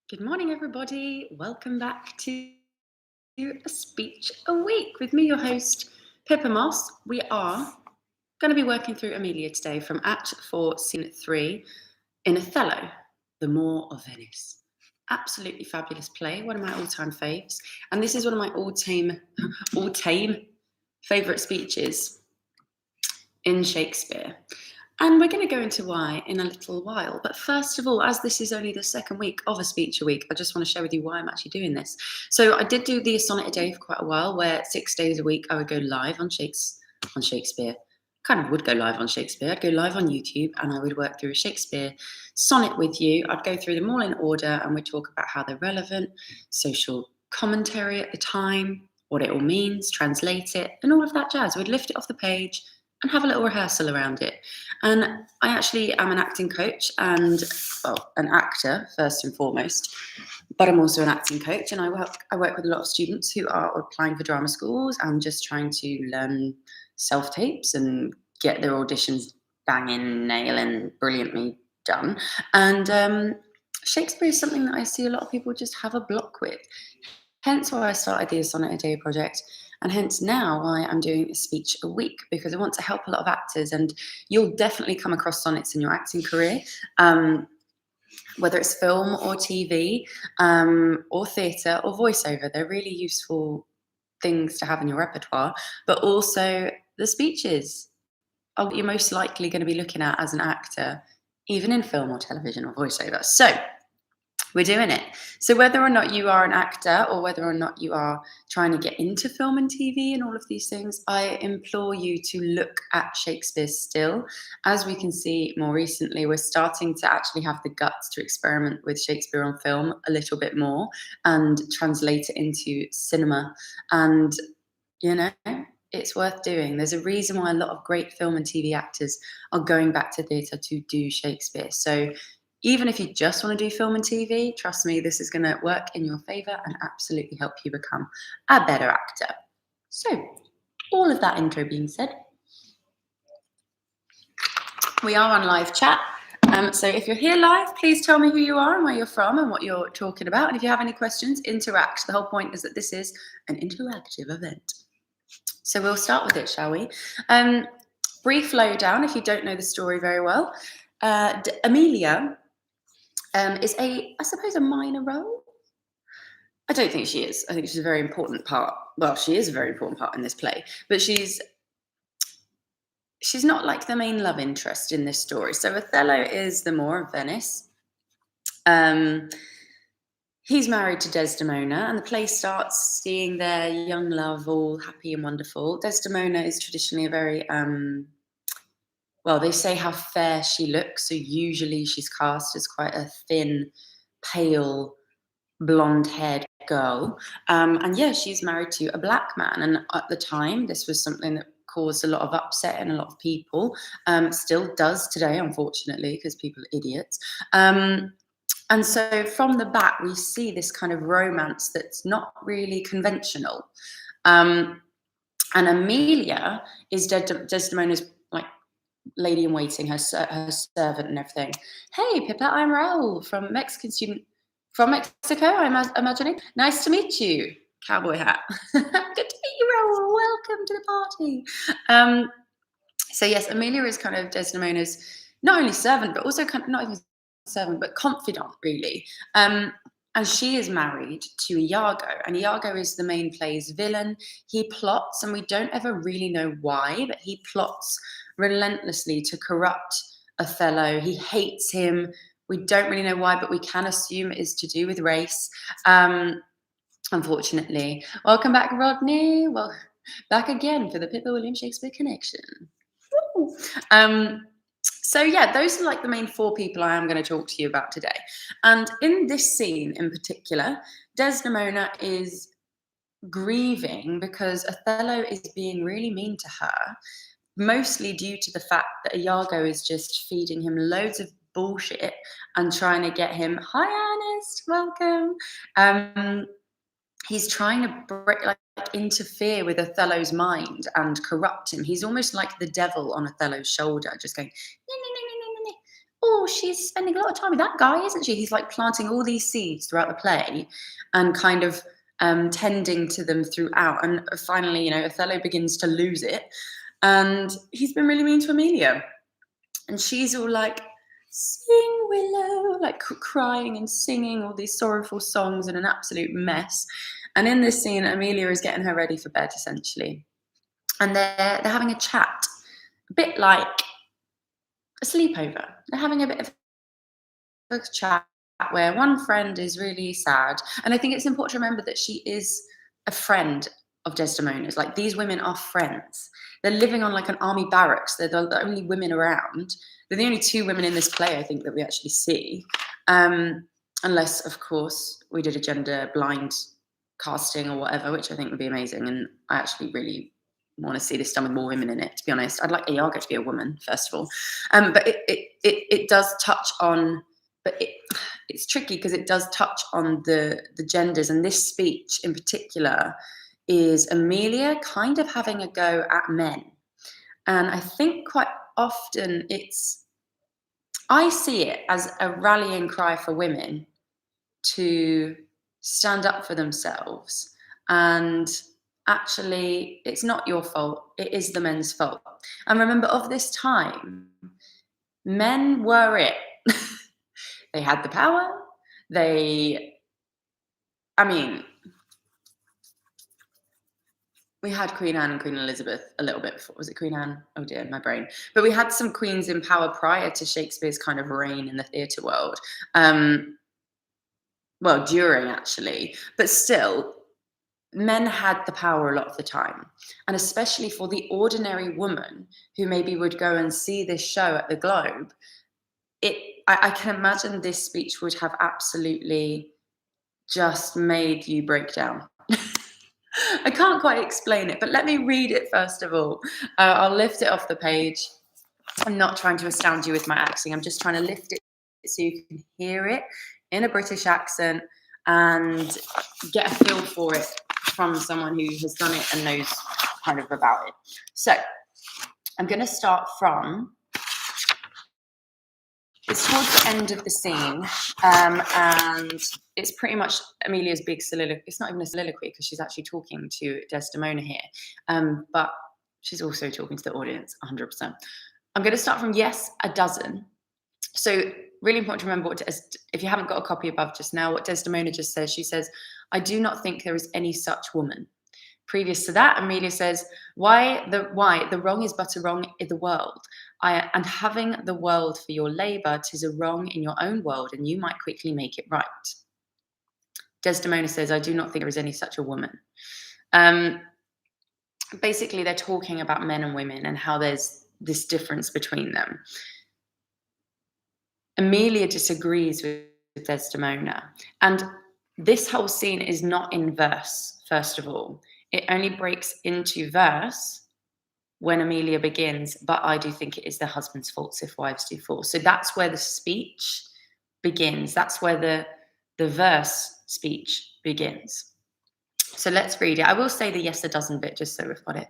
Good morning, everybody. Welcome back to A Speech a Week with me, your host, Pippa Moss. We are going to be working through Emilia today from Act 4, Scene 3 in Othello, The Moor of Venice. Absolutely fabulous play, one of my all-time faves. And this is one of my all-time favourite speeches in Shakespeare. And we're going to go into why in a little while. But first of all, as this is only the second week of A Speech a Week, I just want to share with you why I'm actually doing this. So I did do the sonnet a day for quite a while, where 6 days a week I would go live on Shakespeare. Kind of would go live on Shakespeare. I'd go live on YouTube and I would work through a Shakespeare sonnet with you. I'd go through them all in order and we'd talk about how they're relevant, social commentary at the time, what it all means, translate it, and all of that jazz. We'd lift it off the page and have a little rehearsal around it. And I actually am an acting coach and, well, an actor first and foremost, but I'm also an acting coach, and I work with a lot of students who are applying for drama schools and just trying to learn self-tapes and get their auditions banging, nailing, brilliantly done. And Shakespeare is something that I see a lot of people just have a block with. Hence why I started the Sonnet a Day project, and hence now why I'm doing a speech a week, because I want to help a lot of actors, and you'll definitely come across sonnets in your acting career, whether it's film or TV, or theatre or voiceover. They're really useful things to have in your repertoire, but also the speeches are what you're most likely going to be looking at as an actor, even in film or television or voiceover. So we're doing it. So whether or not you are an actor or whether or not you are trying to get into film and TV and all of these things, I implore you to look at Shakespeare still. As we can see more recently, we're starting to actually have the guts to experiment with Shakespeare on film a little bit more and translate it into cinema. And, you know, it's worth doing. There's a reason why a lot of great film and TV actors are going back to theatre to do Shakespeare. So even if you just want to do film and TV, trust me, this is going to work in your favour and absolutely help you become a better actor. So, all of that intro being said, we are on live chat. So if you're here live, please tell me who you are and where you're from and what you're talking about. And if you have any questions, interact. The whole point is that this is an interactive event. So we'll start with it, shall we? Brief lowdown, if you don't know the story very well. Emilia is I suppose, a minor role. I don't think she is. I think she's a very important part. Well, she is a very important part in this play, but she's not like the main love interest in this story. So Othello is the Moor of Venice. He's married to Desdemona, and the play starts seeing their young love all happy and wonderful. Desdemona is traditionally a very well, they say how fair she looks, so usually she's cast as quite a thin, pale, blonde-haired girl. And yeah, she's married to a black man, and at the time, this was something that caused a lot of upset in a lot of people. Still does today, unfortunately, because people are idiots. And so from the back, we see this kind of romance that's not really conventional. And Emilia is Desdemona's lady in waiting, her servant and everything. Hey, Pippa, I'm Raoul from Mexican student from Mexico, I'm imagining. Nice to meet you. Cowboy hat. Good to meet you, Raoul. Welcome to the party. So yes, Emilia is kind of Desdemona's not only servant, but also kind of not even servant, but confidant, really. And she is married to Iago, and Iago is the main play's villain. He plots, and we don't ever really know why, but he plots relentlessly to corrupt Othello. He hates him. We don't really know why, but we can assume it is to do with race, unfortunately. Welcome back, Rodney. Well, back again for the Pippa William Shakespeare connection. So yeah, those are like the main 4 people I am going to talk to you about today. And in this scene in particular, Desdemona is grieving because Othello is being really mean to her, mostly due to the fact that Iago is just feeding him loads of bullshit and trying to get him, hi Ernest, welcome. He's trying to interfere with Othello's mind and corrupt him. He's almost like the devil on Othello's shoulder, just going, oh, she's spending a lot of time with that guy, isn't she? He's like planting all these seeds throughout the play and kind of tending to them throughout. And finally, Othello begins to lose it. And he's been really mean to Emilia. And she's all like, sing, Willow, like crying and singing all these sorrowful songs in an absolute mess. And in this scene, Emilia is getting her ready for bed, essentially. And they're having a chat, a bit like a sleepover. They're having a bit of a chat where one friend is really sad. And I think it's important to remember that she is a friend of Desdemona's. Like, these women are friends. They're living on like an army barracks. They're the only women around. They're the only two women in this play, I think, that we actually see. Unless, of course, we did a gender blind casting or whatever, which I think would be amazing. And I actually really want to see this done with more women in it, to be honest. I'd like Iago to be a woman, first of all. But it does touch on, but it's tricky because it does touch on the genders. And this speech in particular is Emilia kind of having a go at men. And I think quite often I see it as a rallying cry for women to stand up for themselves. And actually, it's not your fault. It is the men's fault. And remember, of this time, men were it. They had the power. We had Queen Anne and Queen Elizabeth a little bit before. Was it Queen Anne? Oh dear, my brain. But we had some queens in power prior to Shakespeare's kind of reign in the theatre world. Well, during, actually. But still, men had the power a lot of the time. And especially for the ordinary woman who maybe would go and see this show at the Globe, I can imagine this speech would have absolutely just made you break down. I can't quite explain it, but let me read it first of all. I'll lift it off the page. I'm not trying to astound you with my accent. I'm just trying to lift it so you can hear it in a British accent and get a feel for it from someone who has done it and knows kind of about it. So I'm going to start from, it's towards the end of the scene, and it's pretty much Emilia's big soliloquy. It's not even a soliloquy because she's actually talking to Desdemona here, but she's also talking to the audience 100%. I'm going to start from yes, a dozen. So really important to remember, if you haven't got a copy above just now, what Desdemona just says. She says, I do not think there is any such woman. Previous to that, Emilia says, why the wrong is but a wrong in the world. And having the world for your labour, 'tis a wrong in your own world, and you might quickly make it right. Desdemona says, I do not think there is any such a woman. Basically, they're talking about men and women and how there's this difference between them. Emilia disagrees with Desdemona. And this whole scene is not in verse, first of all. It only breaks into verse when Emilia begins, but I do think it is their husband's faults if wives do fall. So that's where the speech begins. That's where the verse speech begins. So let's read it. I will say the yes, a dozen bit just so we've got it.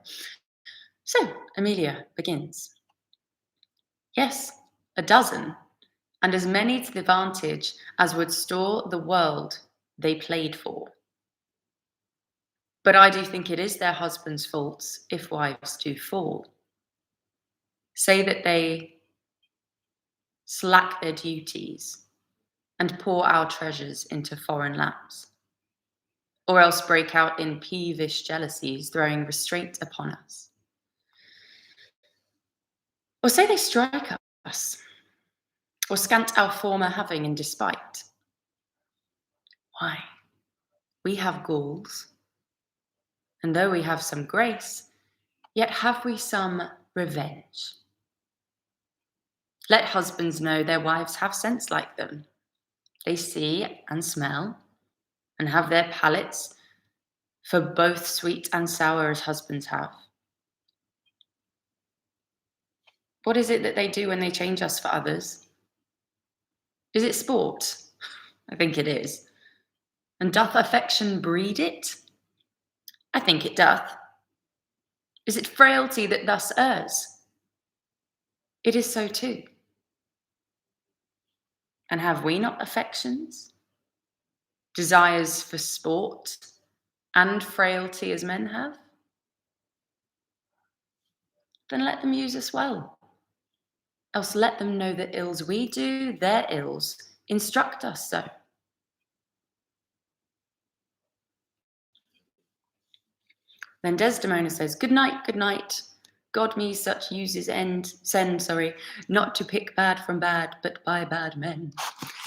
So Emilia begins. Yes, a dozen, and as many to the vantage as would store the world they played for. But I do think it is their husbands' faults if wives do fall. Say that they slack their duties and pour our treasures into foreign laps, or else break out in peevish jealousies, throwing restraint upon us. Or say they strike us, or scant our former having in despite. Why? We have galls, and though we have some grace, yet have we some revenge. Let husbands know their wives have sense like them. They see and smell, and have their palates for both sweet and sour as husbands have. What is it that they do when they change us for others? Is it sport? I think it is. And doth affection breed it? I think it doth. Is it frailty that thus errs? It is so too. And have we not affections, desires for sport, and frailty as men have? Then let them use us well. Else let them know the ills we do, their ills, instruct us so. Then Desdemona says, good night, God me such uses send, not to pick bad from bad, but by bad men.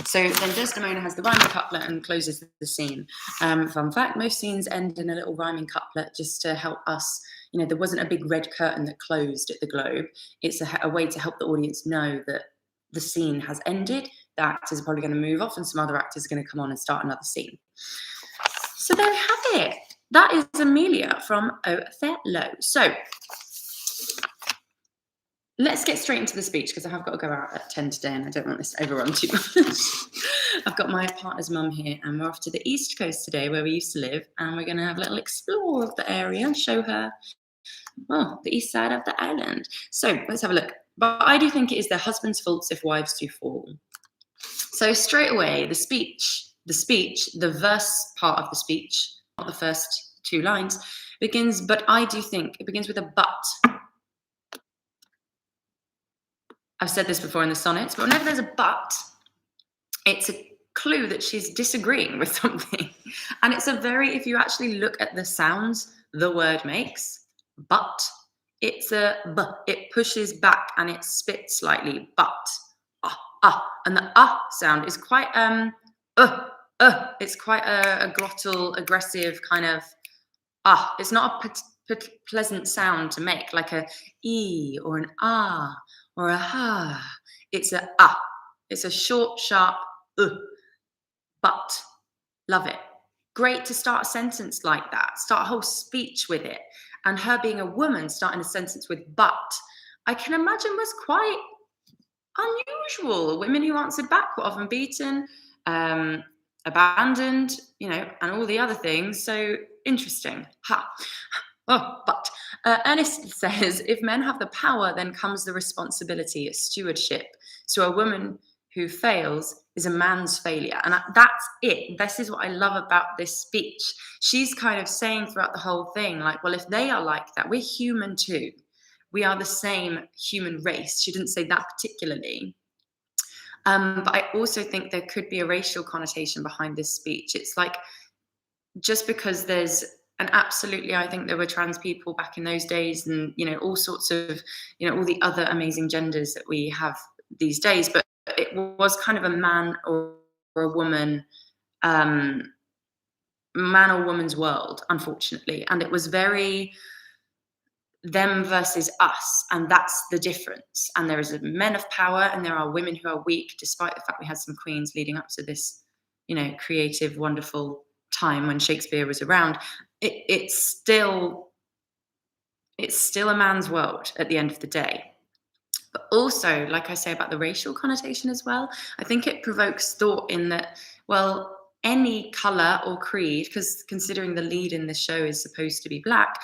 So then Desdemona has the rhyming couplet and closes the scene. Fun fact, most scenes end in a little rhyming couplet just to help us, there wasn't a big red curtain that closed at the Globe. It's a way to help the audience know that the scene has ended, the actors are probably going to move off and some other actors are going to come on and start another scene. So there we have it. That is Emilia from Othello. So let's get straight into the speech because I have got to go out at 10 today and I don't want this to overrun too much. I've got my partner's mum here and we're off to the East Coast today where we used to live, and we're going to have a little explore of the area and show her, the east side of the island. So let's have a look. But I do think it is their husband's faults if wives do fall. So straight away, the verse part of the speech, not the first two lines, begins, but I do think, it begins with a but. I've said this before in the sonnets, but whenever there's a but, it's a clue that she's disagreeing with something. And it's if you actually look at the sounds the word makes, but, it's a b, it pushes back and it spits slightly, but, and the sound is quite, it's quite a glottal, aggressive kind of, it's not a pleasant sound to make, like a e or an or a ha. It's a It's a short, sharp but. Love it. Great to start a sentence like that. Start a whole speech with it. And her being a woman starting a sentence with but, I can imagine was quite unusual. Women who answered back were often beaten, abandoned, and all the other things. So interesting. But Ernest says, if men have the power, then comes the responsibility, stewardship. So a woman who fails is a man's failure. And that's it. This is what I love about this speech. She's kind of saying throughout the whole thing, like, well, if they are like that, we're human too. We are the same human race. She didn't say that particularly. But I also think there could be a racial connotation behind this speech. It's like, just because there's I think there were trans people back in those days and, all sorts of, all the other amazing genders that we have these days, but it was kind of a man or a woman, man or woman's world, unfortunately. And it was very them versus us, and that's the difference. And there is men of power and there are women who are weak, despite the fact we had some queens leading up to this, creative, wonderful time when Shakespeare was around. It's still a man's world at the end of the day. But also, like I say about the racial connotation as well, I think it provokes thought in that, well, any color or creed, because considering the lead in the show is supposed to be black,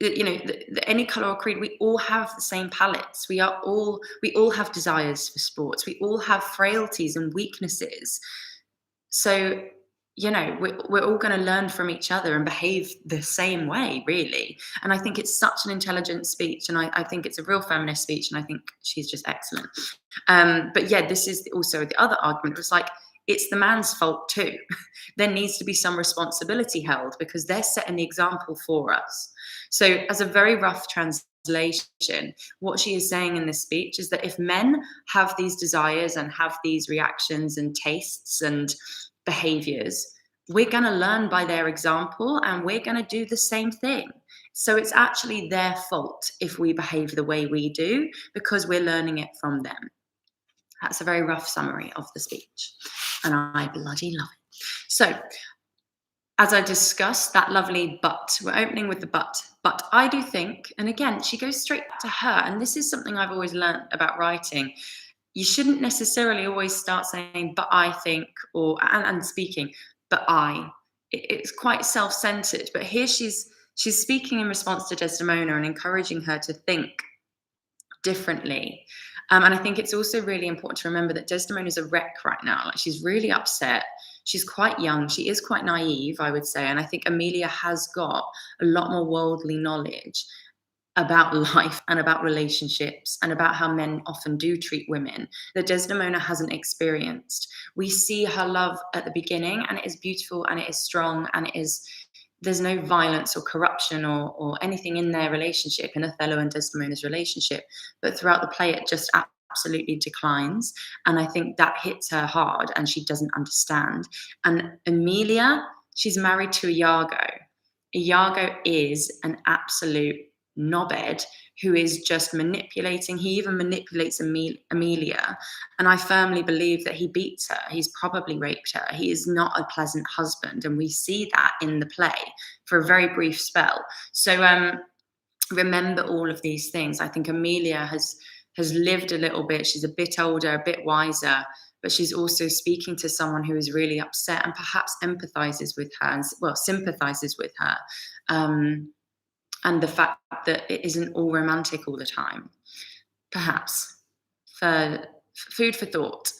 any color or creed, we all have the same palates. We all have desires for sports. We all have frailties and weaknesses. So, we're all going to learn from each other and behave the same way, really. And I think it's such an intelligent speech, and I think it's a real feminist speech, and I think she's just excellent. But yeah, this is also the other argument. It's like, it's the man's fault too. There needs to be some responsibility held because they're setting the example for us. So as a very rough translation, what she is saying in this speech is that if men have these desires and have these reactions and tastes and behaviors, we're going to learn by their example and we're going to do the same thing. So it's actually their fault if we behave the way we do because we're learning it from them. That's a very rough summary of the speech, and I bloody love it. So, as I discussed, that lovely but, we're opening with the but I do think, and again, she goes straight to her, and this is something I've always learned about writing. You shouldn't necessarily always start saying, but I think, and speaking, but it's quite self-centered. But here she's speaking in response to Desdemona and encouraging her to think differently. And I think it's also really important to remember that Desdemona is a wreck right now. Like, she's really upset. She's quite young. She is quite naive, I would say. And I think Emilia has got a lot more worldly knowledge about life and about relationships and about how men often do treat women that Desdemona hasn't experienced. We see her love at the beginning, and it is beautiful and it is strong, and there's no violence or corruption or anything in their relationship, in Othello and Desdemona's relationship. But throughout the play, it just absolutely declines. And I think that hits her hard, and she doesn't understand. And Emilia, she's married to Iago. Iago is an absolute knobhead who is just manipulating. He even manipulates Emilia. And I firmly believe that he beats her. He's probably raped her. He is not a pleasant husband. And we see that in the play for a very brief spell. So remember all of these things. I think Emilia has lived a little bit. She's a bit older, a bit wiser, but she's also speaking to someone who is really upset and perhaps empathizes with her, and sympathizes with her. And the fact that it isn't all romantic all the time. Perhaps. For food for thought.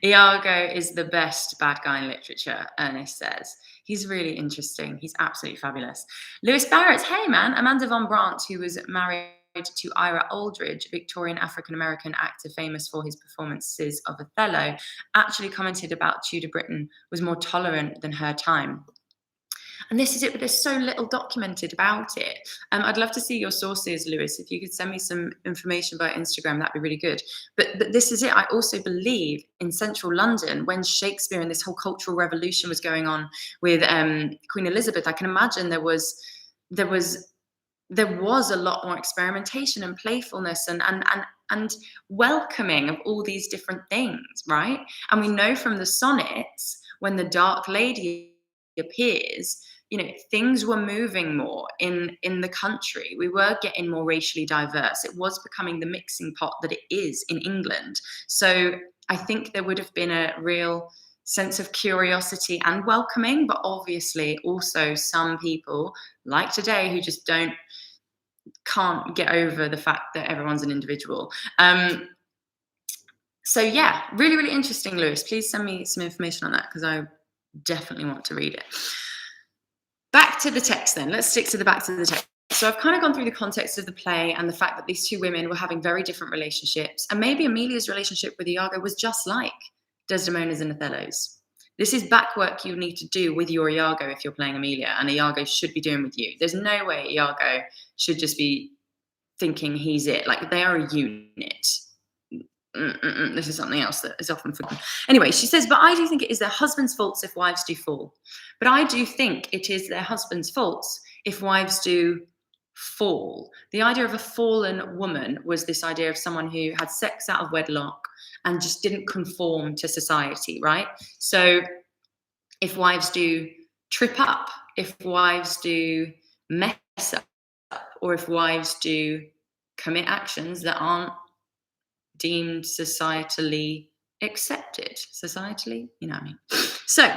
Iago is the best bad guy in literature, Ernest says. He's really interesting. He's absolutely fabulous. Lewis Barrett, hey man, Amanda von Brandt, who was married to Ira Aldridge, Victorian African-American actor famous for his performances of Othello, actually commented about Tudor Britain was more tolerant than her time. And this is it, but there's so little documented about it. I'd love to see your sources, Lewis. If you could send me some information via Instagram, that'd be really good. But this is it. I also believe in central London, when Shakespeare and this whole cultural revolution was going on with Queen Elizabeth, I can imagine there was a lot more experimentation and playfulness and welcoming of all these different things, right? And we know from the sonnets, when the Dark Lady appears, things were moving more in the country. We were getting more racially diverse. It was becoming the mixing pot that it is in England. So I think there would have been a real sense of curiosity and welcoming, but obviously also some people like today who just can't get over the fact that everyone's an individual. So yeah, really, really interesting, Lewis. Please send me some information on that, because I definitely want to read it. Back to the text then. Let's stick to the back to the text. So I've kind of gone through the context of the play and the fact that these two women were having very different relationships. And maybe Emilia's relationship with Iago was just like Desdemona's and Othello's. This is back work you need to do with your Iago if you're playing Emilia, and Iago should be doing with you. There's no way Iago should just be thinking he's it. Like, they are a unit. This is something else that is often forgotten. Anyway, she says, but I do think it is their husbands' faults if wives do fall. But I do think it is their husbands' faults if wives do fall. The idea of a fallen woman was this idea of someone who had sex out of wedlock and just didn't conform to society, right? So if wives do trip up, if wives do mess up, or if wives do commit actions that aren't deemed societally accepted. Societally, you know what I mean? So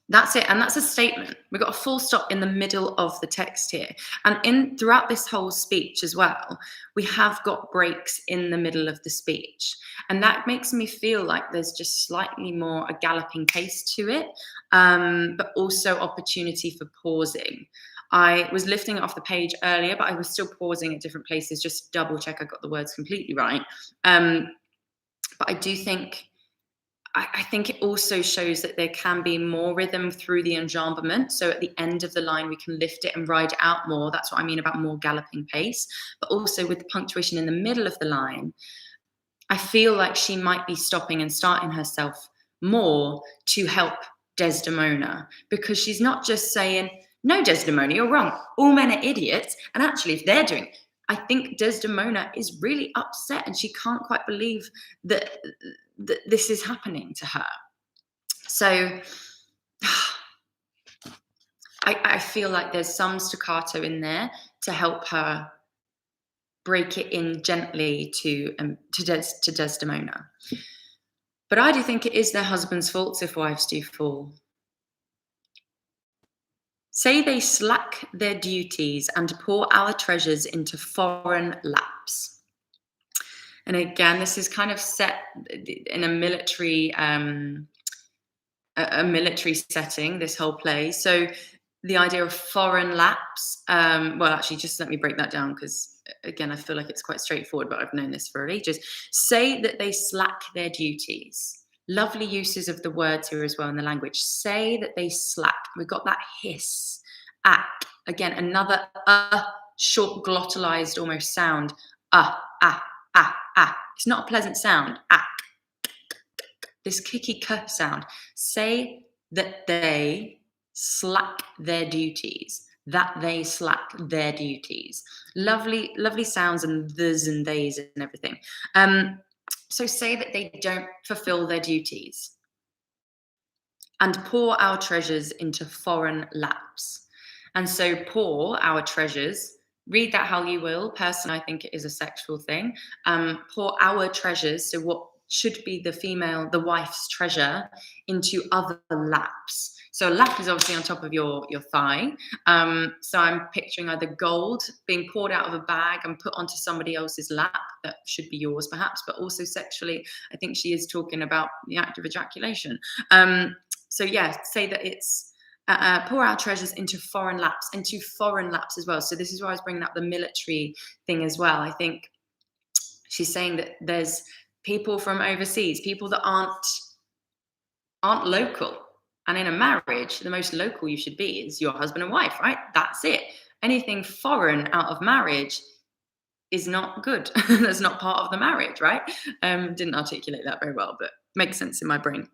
that's it. And that's a statement. We've got a full stop in the middle of the text here. And throughout this whole speech as well, we have got breaks in the middle of the speech. And that makes me feel like there's just slightly more a galloping pace to it, but also opportunity for pausing. I was lifting it off the page earlier, but I was still pausing at different places just to double check I got the words completely right. But I do think, I think it also shows that there can be more rhythm through the enjambment. So at the end of the line, we can lift it and ride it out more. That's what I mean about more galloping pace. But also with the punctuation in the middle of the line, I feel like she might be stopping and starting herself more to help Desdemona, because she's not just saying, no, Desdemona, you're wrong. All men are idiots. And actually, if they're doing, I think Desdemona is really upset and she can't quite believe that this is happening to her. So I feel like there's some staccato in there to help her break it in gently to Desdemona. But I do think it is their husband's faults if wives do fall. Say they slack their duties and pour our treasures into foreign laps. And again, this is kind of set in a military setting, this whole play. So the idea of foreign lapse, well, actually, just let me break that down, because again, I feel like it's quite straightforward, but I've known this for ages. Say that they slack their duties. Lovely uses of the words here as well in the language. Say that they slack. We've got that hiss, ack. Again, another short glottalized almost sound. It's not a pleasant sound. Ack. This kicky k sound. Say that they slack their duties. That they slack their duties. Lovely, lovely sounds, and thes and theys and everything. So say that they don't fulfill their duties. And pour our treasures into foreign laps. And so pour our treasures, read that how you will. Personally, I think it is a sexual thing. Pour our treasures, so what should be the wife's treasure, into other laps. So a lap is obviously on top of your thigh. So I'm picturing either gold being poured out of a bag and put onto somebody else's lap that should be yours perhaps, but also sexually, I think she is talking about the act of ejaculation. So yeah, say that it's pour our treasures into foreign laps as well. So this is why I was bringing up the military thing as well. I think she's saying that there's people from overseas, people that aren't local. And in a marriage, the most local you should be is your husband and wife, right? That's it. Anything foreign out of marriage is not good. That's not part of the marriage, right? Didn't articulate that very well, but makes sense in my brain.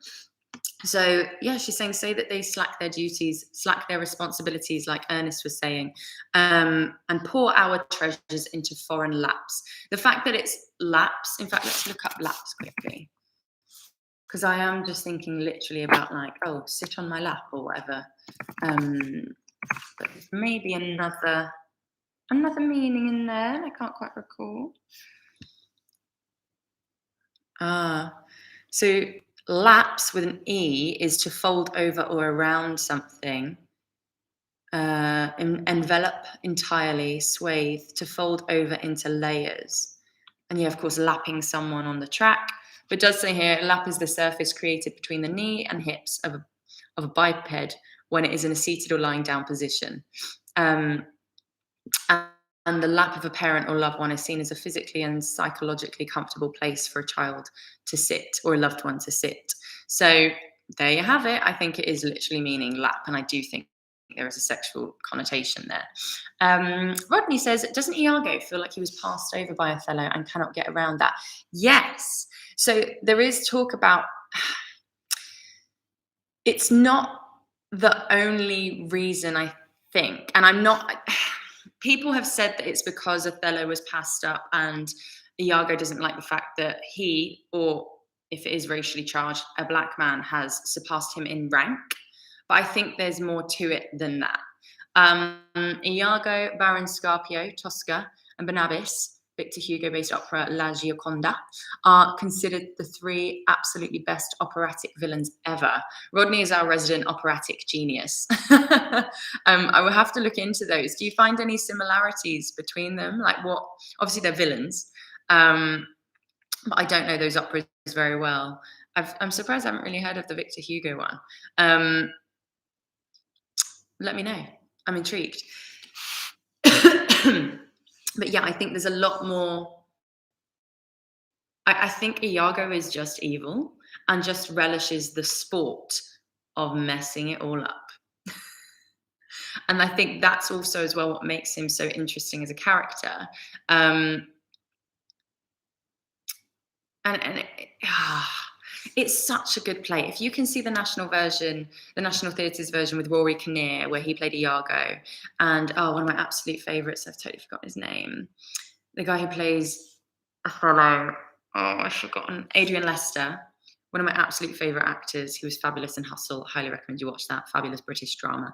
So yeah, she's saying, say that they slack their duties, slack their responsibilities, like Ernest was saying, and pour our treasures into foreign laps. The fact that it's laps, in fact, let's look up laps quickly, because I am just thinking literally about like, oh, sit on my lap or whatever. But there's maybe another meaning in there. I can't quite recall. So lapse with an E is to fold over or around something, envelop entirely, swathe, to fold over into layers. And yeah, of course, lapping someone on the track. But it does say here, lap is the surface created between the knee and hips of a biped when it is in a seated or lying down position. And the lap of a parent or loved one is seen as a physically and psychologically comfortable place for a child to sit, or a loved one to sit. So there you have it. I think it is literally meaning lap, and I do think there is a sexual connotation there. Rodney says, doesn't Iago feel like he was passed over by Othello and cannot get around that? Yes. So there is talk about, it's not the only reason, I think, and I'm not... People have said that it's because Othello was passed up and Iago doesn't like the fact that he, or if it is racially charged, a black man has surpassed him in rank. But I think there's more to it than that. Iago, Baron Scarpio, Tosca, and Barnabas, Victor Hugo-based opera La Gioconda, are considered the three absolutely best operatic villains ever. Rodney is our resident operatic genius. I will have to look into those. Do you find any similarities between them? Like what? Obviously, they're villains, but I don't know those operas very well. I'm surprised I haven't really heard of the Victor Hugo one. Let me know. I'm intrigued. But yeah, I think there's a lot more. I think Iago is just evil and just relishes the sport of messing it all up. And I think that's also as well what makes him so interesting as a character. It's such a good play. If you can see the national version, the National Theatre's version with Rory Kinnear, where he played Iago, and one of my absolute favourites, I've totally forgotten his name, the guy who plays Othello, I've forgotten, Adrian Lester, one of my absolute favourite actors. He was fabulous in Hustle. Highly recommend you watch that. Fabulous British drama.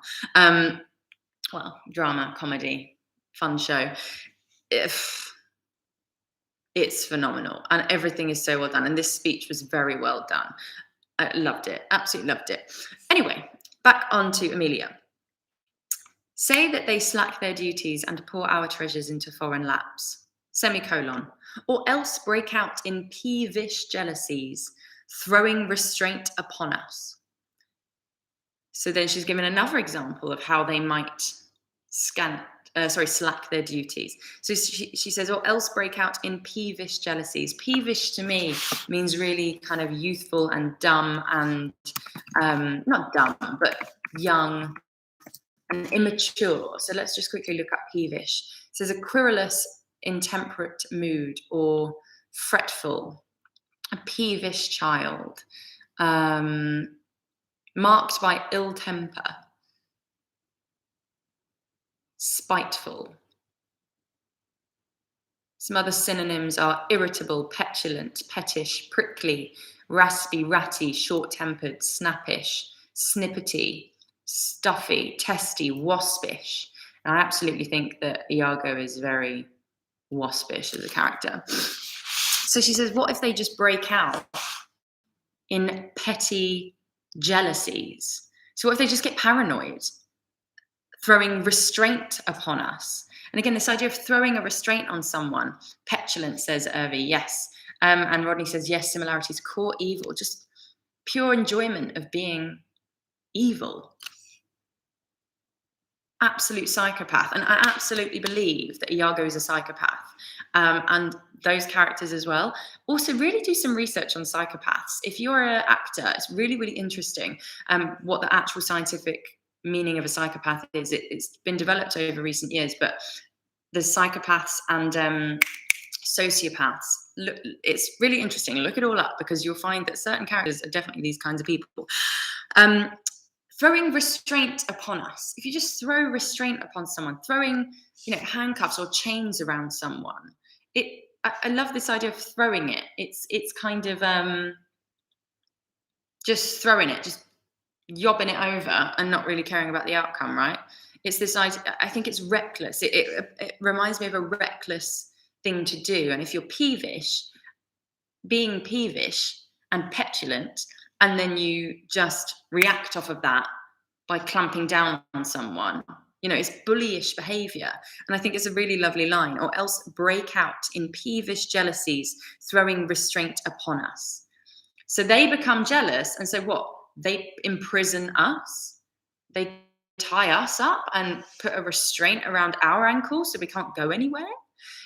Drama, comedy, fun show. It's phenomenal, and everything is so well done. And this speech was very well done. I loved it, absolutely loved it. Anyway, back on to Emilia. Say that they slack their duties and pour our treasures into foreign laps. semicolon, or else break out in peevish jealousies, throwing restraint upon us. So then she's given another example of how they might slack their duties. So she says, or else break out in peevish jealousies. Peevish to me means really kind of youthful and dumb and not dumb, but young and immature. So let's just quickly look up peevish. It says a querulous, intemperate mood or fretful, a peevish child, marked by ill temper, spiteful. Some other synonyms are irritable, petulant, pettish, prickly, raspy, ratty, short-tempered, snappish, snippety, stuffy, testy, waspish. And I absolutely think that Iago is very waspish as a character. So she says, what if they just break out in petty jealousies? So what if they just get paranoid, throwing restraint upon us? And again, this idea of throwing a restraint on someone, petulant, says Irvi, yes. And Rodney says, yes, similarities, core evil, just pure enjoyment of being evil. Absolute psychopath. And I absolutely believe that Iago is a psychopath. And those characters as well. Also, really do some research on psychopaths. If you're an actor, it's really, really interesting what the actual scientific meaning of a psychopath is. It's been developed over recent years, but there's psychopaths and sociopaths. Look, it's really interesting. Look it all up because you'll find that certain characters are definitely these kinds of people. Throwing restraint upon us. If you just throw restraint upon someone, throwing, handcuffs or chains around someone, I love this idea of throwing it. It's kind of just throwing it, just yobbing it over and not really caring about the outcome, right? It's this idea. I think it's reckless. It reminds me of a reckless thing to do. And if you're peevish, being peevish and petulant, and then you just react off of that by clamping down on someone, it's bullyish behavior. And I think it's a really lovely line. Or else break out in peevish jealousies, throwing restraint upon us. So they become jealous. And so what? They imprison us. They tie us up and put a restraint around our ankles so we can't go anywhere.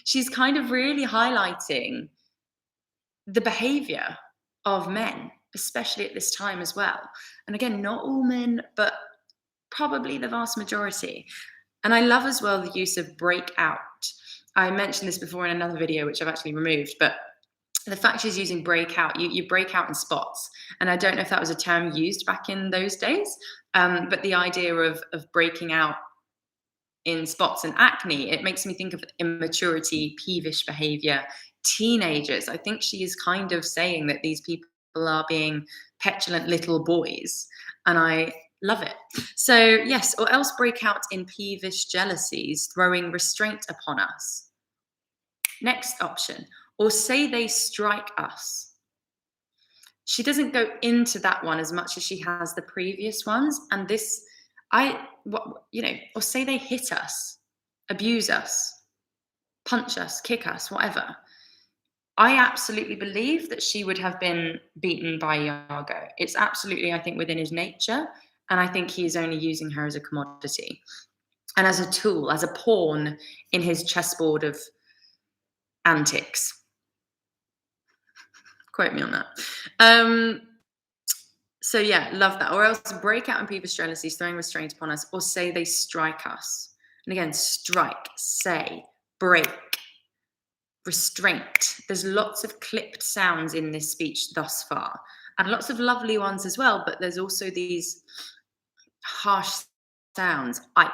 She's kind of really highlighting the behavior of men, especially at this time as well. And again, not all men, but probably the vast majority. And I love as well the use of break out. I mentioned this before in another video, which I've actually removed, but the fact she's using break out, you break out in spots. And I don't know if that was a term used back in those days, but the idea of breaking out in spots and acne, it makes me think of immaturity, peevish behavior, teenagers. I think she is kind of saying that these people are being petulant little boys, and I love it. So yes, or else break out in peevish jealousies, throwing restraint upon us. Next option, or say they strike us. She doesn't go into that one as much as she has the previous ones, and this, or say they hit us, abuse us, punch us, kick us, whatever. I absolutely believe that she would have been beaten by Iago. It's absolutely, I think, within his nature. And I think he is only using her as a commodity and as a tool, as a pawn in his chessboard of antics. Quote me on that. So yeah, love that. Or else break out in peevish jealousies, throwing restraint upon us, or say they strike us. And again, strike, say, break. Restraint. There's lots of clipped sounds in this speech thus far, and lots of lovely ones as well, but there's also these harsh sounds. I.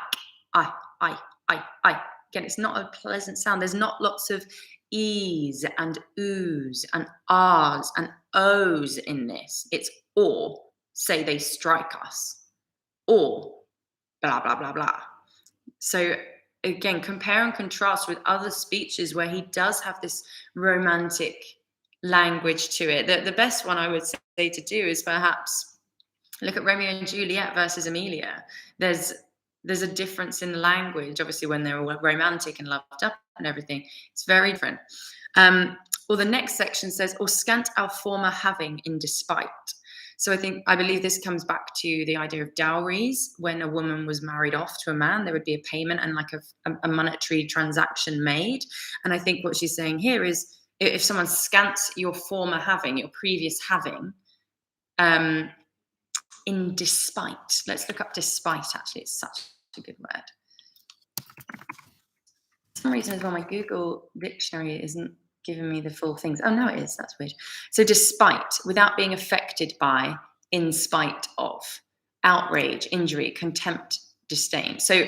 Again, it's not a pleasant sound. There's not lots of e's and oohs and ahs and ohs in this. It's or, say they strike us, or blah, blah, blah, blah. So again, compare and contrast with other speeches where he does have this romantic language to it. The best one I would say to do is perhaps look at Romeo and Juliet versus Emilia. There's There's a difference in language, obviously, when they're all romantic and loved up and everything. It's very different. Or the next section says, or scant our former having in despite. So I believe this comes back to the idea of dowries. When a woman was married off to a man, there would be a payment and like a monetary transaction made. And I think what she's saying here is, if someone scants your former having, your previous having, in despite. Let's look up despite, actually. It's such a good word. For some reason as well, my Google dictionary isn't giving me the full things. Oh, no, it is. That's weird. So despite, without being affected by, in spite of, outrage, injury, contempt, disdain. So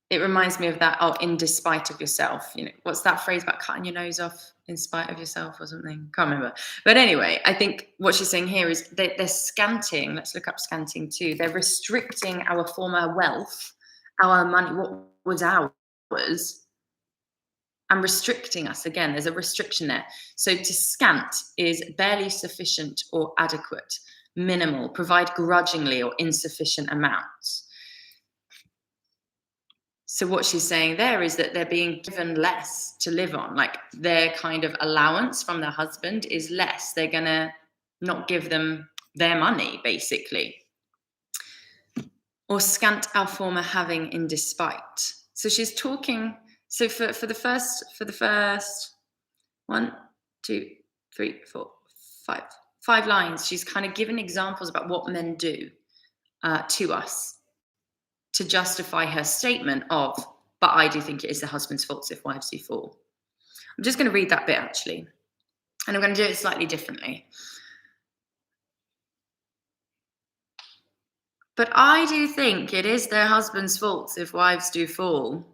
it reminds me of that, in despite of yourself. What's that phrase about cutting your nose off in spite of yourself or something? Can't remember. But anyway, I think what she's saying here is they're scanting. Let's look up scanting too. They're restricting our former wealth, our money, what was ours, and restricting us. Again, there's a restriction there. So to scant is barely sufficient or adequate, minimal, provide grudgingly or insufficient amounts. So what she's saying there is that they're being given less to live on. Like their kind of allowance from their husband is less. They're going to not give them their money, basically. Or scant our former having in despite. So she's talking. So for the first 1, 2, 3, 4, 5 lines, she's kind of given examples about what men do to us to justify her statement of, but I do think it is the husband's fault if wives do fall. I'm just going to read that bit, actually, and I'm going to do it slightly differently. But I do think it is their husband's fault if wives do fall.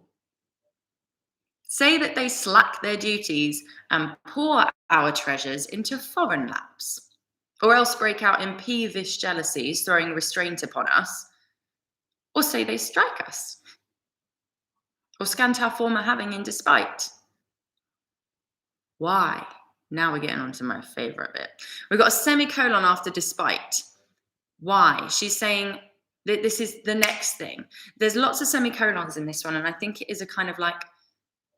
Say that they slack their duties and pour our treasures into foreign laps, or else break out in peevish jealousies, throwing restraint upon us, or say they strike us, or scant our former having in despite. Why? Now we're getting on to my favourite bit. We've got a semicolon after despite. Why? She's saying that this is the next thing. There's lots of semicolons in this one, and I think it is a kind of like,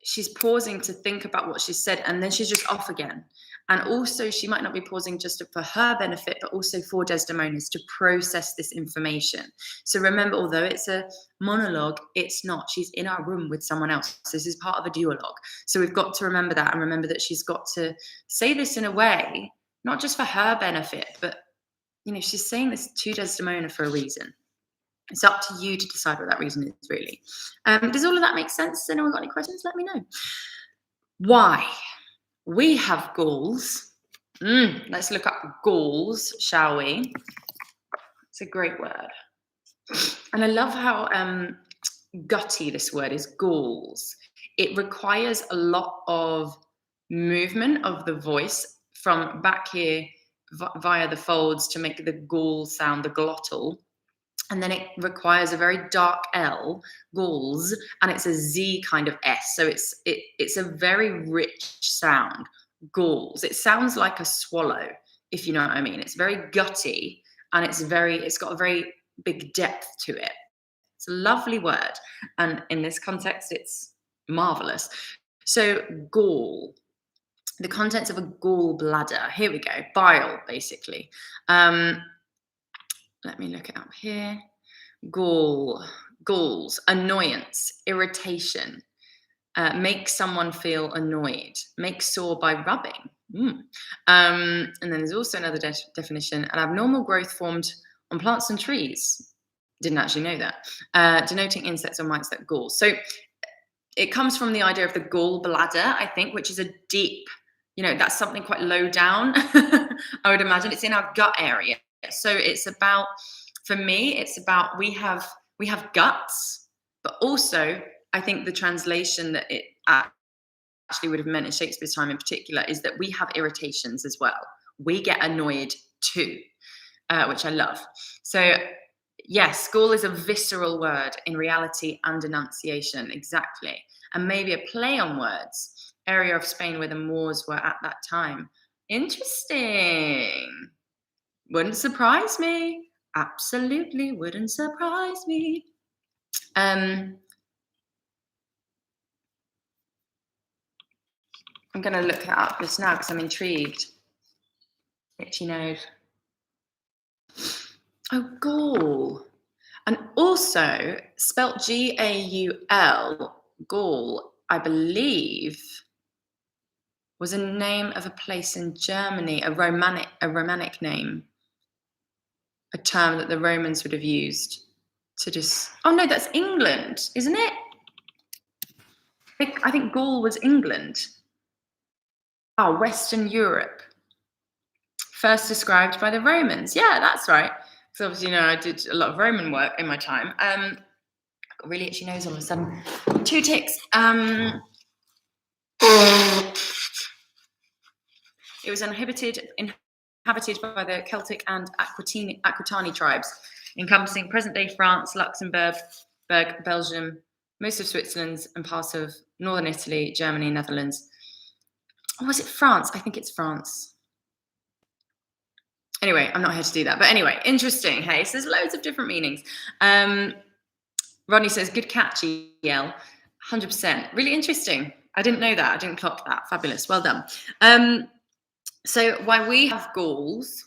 she's pausing to think about what she said, and then she's just off again. And also, she might not be pausing just for her benefit, but also for Desdemona's to process this information. So remember, although it's a monologue, it's not. She's in our room with someone else. This is part of a duologue. So we've got to remember that, and remember that she's got to say this in a way, not just for her benefit, but, she's saying this to Desdemona for a reason. It's up to you to decide what that reason is, really. Does all of that make sense? Has anyone got any questions? Let me know. Why? We have Gauls. Let's look up Gauls, shall we? It's a great word. And I love how gutty this word is, Gauls. It requires a lot of movement of the voice from back here via the folds to make the Gaul sound, the glottal. And then it requires a very dark L, Gauls, and it's a Z kind of S. So it's a very rich sound, Gauls. It sounds like a swallow, if you know what I mean. It's very gutty, and it's got a very big depth to it. It's a lovely word, and in this context, it's marvelous. So Gaul, the contents of a gall bladder. Here we go, bile, basically. Let me look it up here. Galls, annoyance, irritation, make someone feel annoyed, make sore by rubbing. And then there's also another definition, an abnormal growth formed on plants and trees. Didn't actually know that. Denoting insects or mites that gall. So it comes from the idea of the gall bladder, I think, which is a deep, that's something quite low down, I would imagine. It's in our gut area. So it's about, for me, it's about we have guts, but also I think the translation that it actually would have meant in Shakespeare's time in particular is that we have irritations as well. We get annoyed too, which I love. So yes, gall is a visceral word in reality and enunciation, exactly. And maybe a play on words, area of Spain where the Moors were at that time. Interesting. Wouldn't surprise me. Absolutely wouldn't surprise me. I'm going to look that up just now because I'm intrigued. Itchy nose. Oh, Gaul. And also, spelt Gaul, Gaul, I believe, was a name of a place in Germany, a Romanic name, a term that the Romans would have used to just. Oh no, that's England, isn't it? I think Gaul was England. Oh, Western Europe. First described by the Romans. Yeah, that's right. So obviously, I did a lot of Roman work in my time. I've got really itchy nose all of a sudden. 2 ticks. It was inhabited by the Celtic and Aquitani tribes, encompassing present-day France, Luxembourg, Belgium, most of Switzerland, and parts of northern Italy, Germany, Netherlands. Or was it France? I think it's France. Anyway, I'm not here to do that. But anyway, interesting. Hey, so there's loads of different meanings. Rodney says, good catch, EL. 100%. Really interesting. I didn't know that. I didn't clock that. Fabulous. Well done. So while we have Gauls,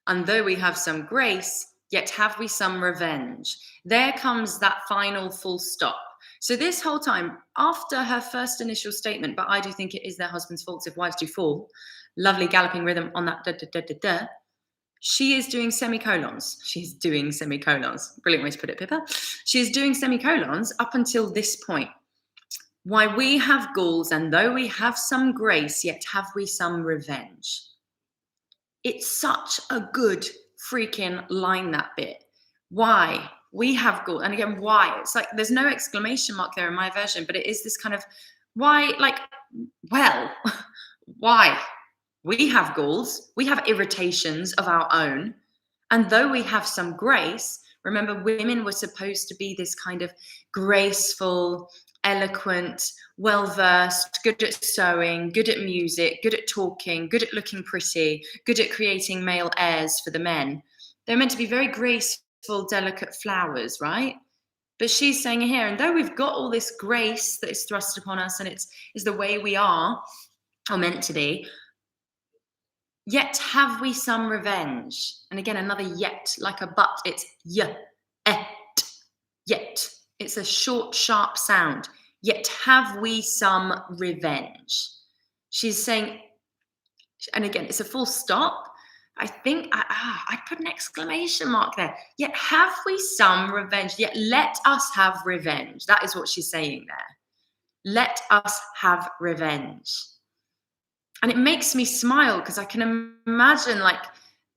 and though we have some grace, yet have we some revenge. There comes that final full stop. So this whole time, after her first initial statement, but I do think it is their husband's fault if wives do fall, lovely galloping rhythm on that da-da-da-da-da, she is doing semicolons. She's doing semicolons. Brilliant way to put it, Pippa. She is doing semicolons up until this point. Why we have Gauls, and though we have some grace, yet have we some revenge. It's such a good freaking line, that bit. Why we have Gauls, and again, why? It's like there's no exclamation mark there in my version, but it is this kind of why, like, well, why? We have Gauls, we have irritations of our own, and though we have some grace, remember, women were supposed to be this kind of graceful, eloquent, well-versed, good at sewing, good at music, good at talking, good at looking pretty, good at creating male heirs for the men. They're meant to be very graceful, delicate flowers, right? But she's saying here, and though we've got all this grace that is thrust upon us, and it's the way we are, or meant to be, yet have we some revenge. And again, another yet, like a but. It's yet. It's a short, sharp sound. Yet have we some revenge. She's saying, and again, it's a full stop. I think I'd put an exclamation mark there. Yet have we some revenge. Yet let us have revenge. That is what she's saying there. Let us have revenge. And it makes me smile because I can imagine like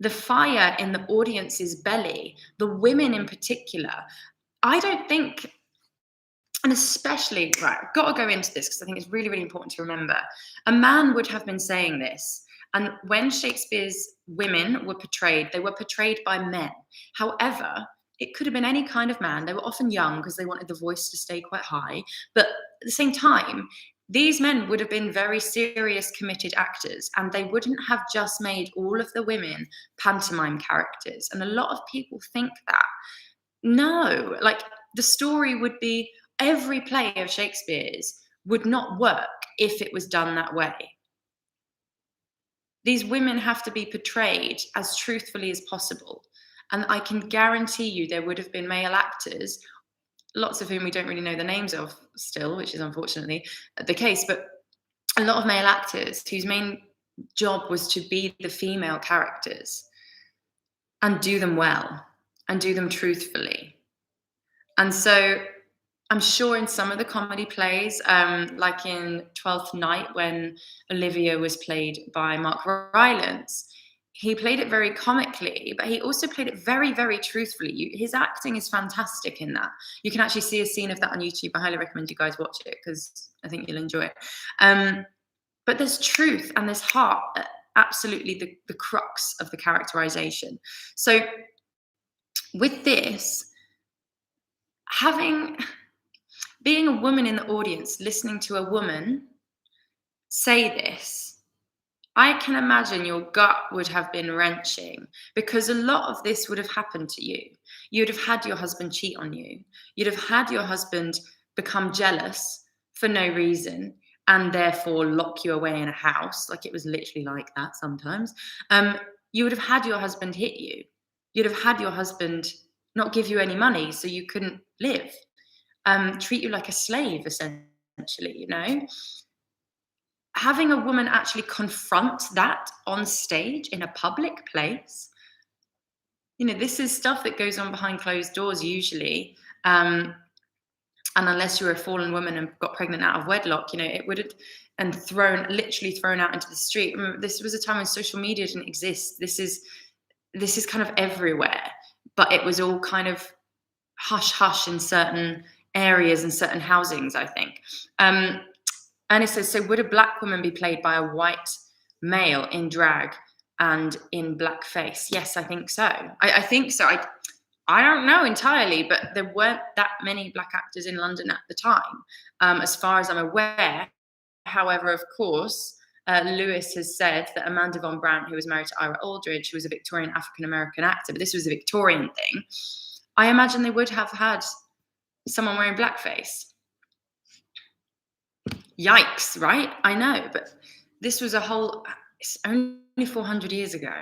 the fire in the audience's belly, the women in particular. I don't think, and especially, right, I've got to go into this because I think it's really, really important to remember. A man would have been saying this. And when Shakespeare's women were portrayed, they were portrayed by men. However, it could have been any kind of man. They were often young because they wanted the voice to stay quite high. But at the same time, these men would have been very serious, committed actors, and they wouldn't have just made all of the women pantomime characters. And a lot of people think that. No, like the story would be, every play of Shakespeare's would not work if it was done that way. These women have to be portrayed as truthfully as possible. And I can guarantee you there would have been male actors, lots of whom we don't really know the names of still, which is unfortunately the case, but a lot of male actors whose main job was to be the female characters and do them well and do them truthfully. And so I'm sure in some of the comedy plays, like in Twelfth Night, when Olivia was played by Mark Rylance, he played it very comically, but he also played it very, very truthfully. His acting is fantastic in that. You can actually see a scene of that on YouTube. I highly recommend you guys watch it because I think you'll enjoy it. But there's truth and there's heart, absolutely the crux of the characterization. So with this, being a woman in the audience, listening to a woman say this, I can imagine your gut would have been wrenching because a lot of this would have happened to you. You'd have had your husband cheat on you. You'd have had your husband become jealous for no reason and therefore lock you away in a house. Like, it was literally like that sometimes. You would have had your husband hit you. You'd have had your husband not give you any money so you couldn't live. Treat you like a slave, essentially, you know? Having a woman actually confront that on stage in a public place, you know, this is stuff that goes on behind closed doors usually. And unless you're a fallen woman and got pregnant out of wedlock, you know, it would have, and literally thrown out into the street. Remember, this was a time when social media didn't exist. This is kind of everywhere, but it was all kind of hush hush in certain areas and certain housings, I think. And it says, so would a black woman be played by a white male in drag and in blackface? Yes, I think so. I think so. I don't know entirely, but there weren't that many black actors in London at the time, as far as I'm aware. However, of course, Lewis has said that Amanda Von Brandt, who was married to Ira Aldridge, who was a Victorian African-American actor, but this was a Victorian thing, I imagine they would have had someone wearing blackface. Yikes, right? I know, but this was it's only 400 years ago.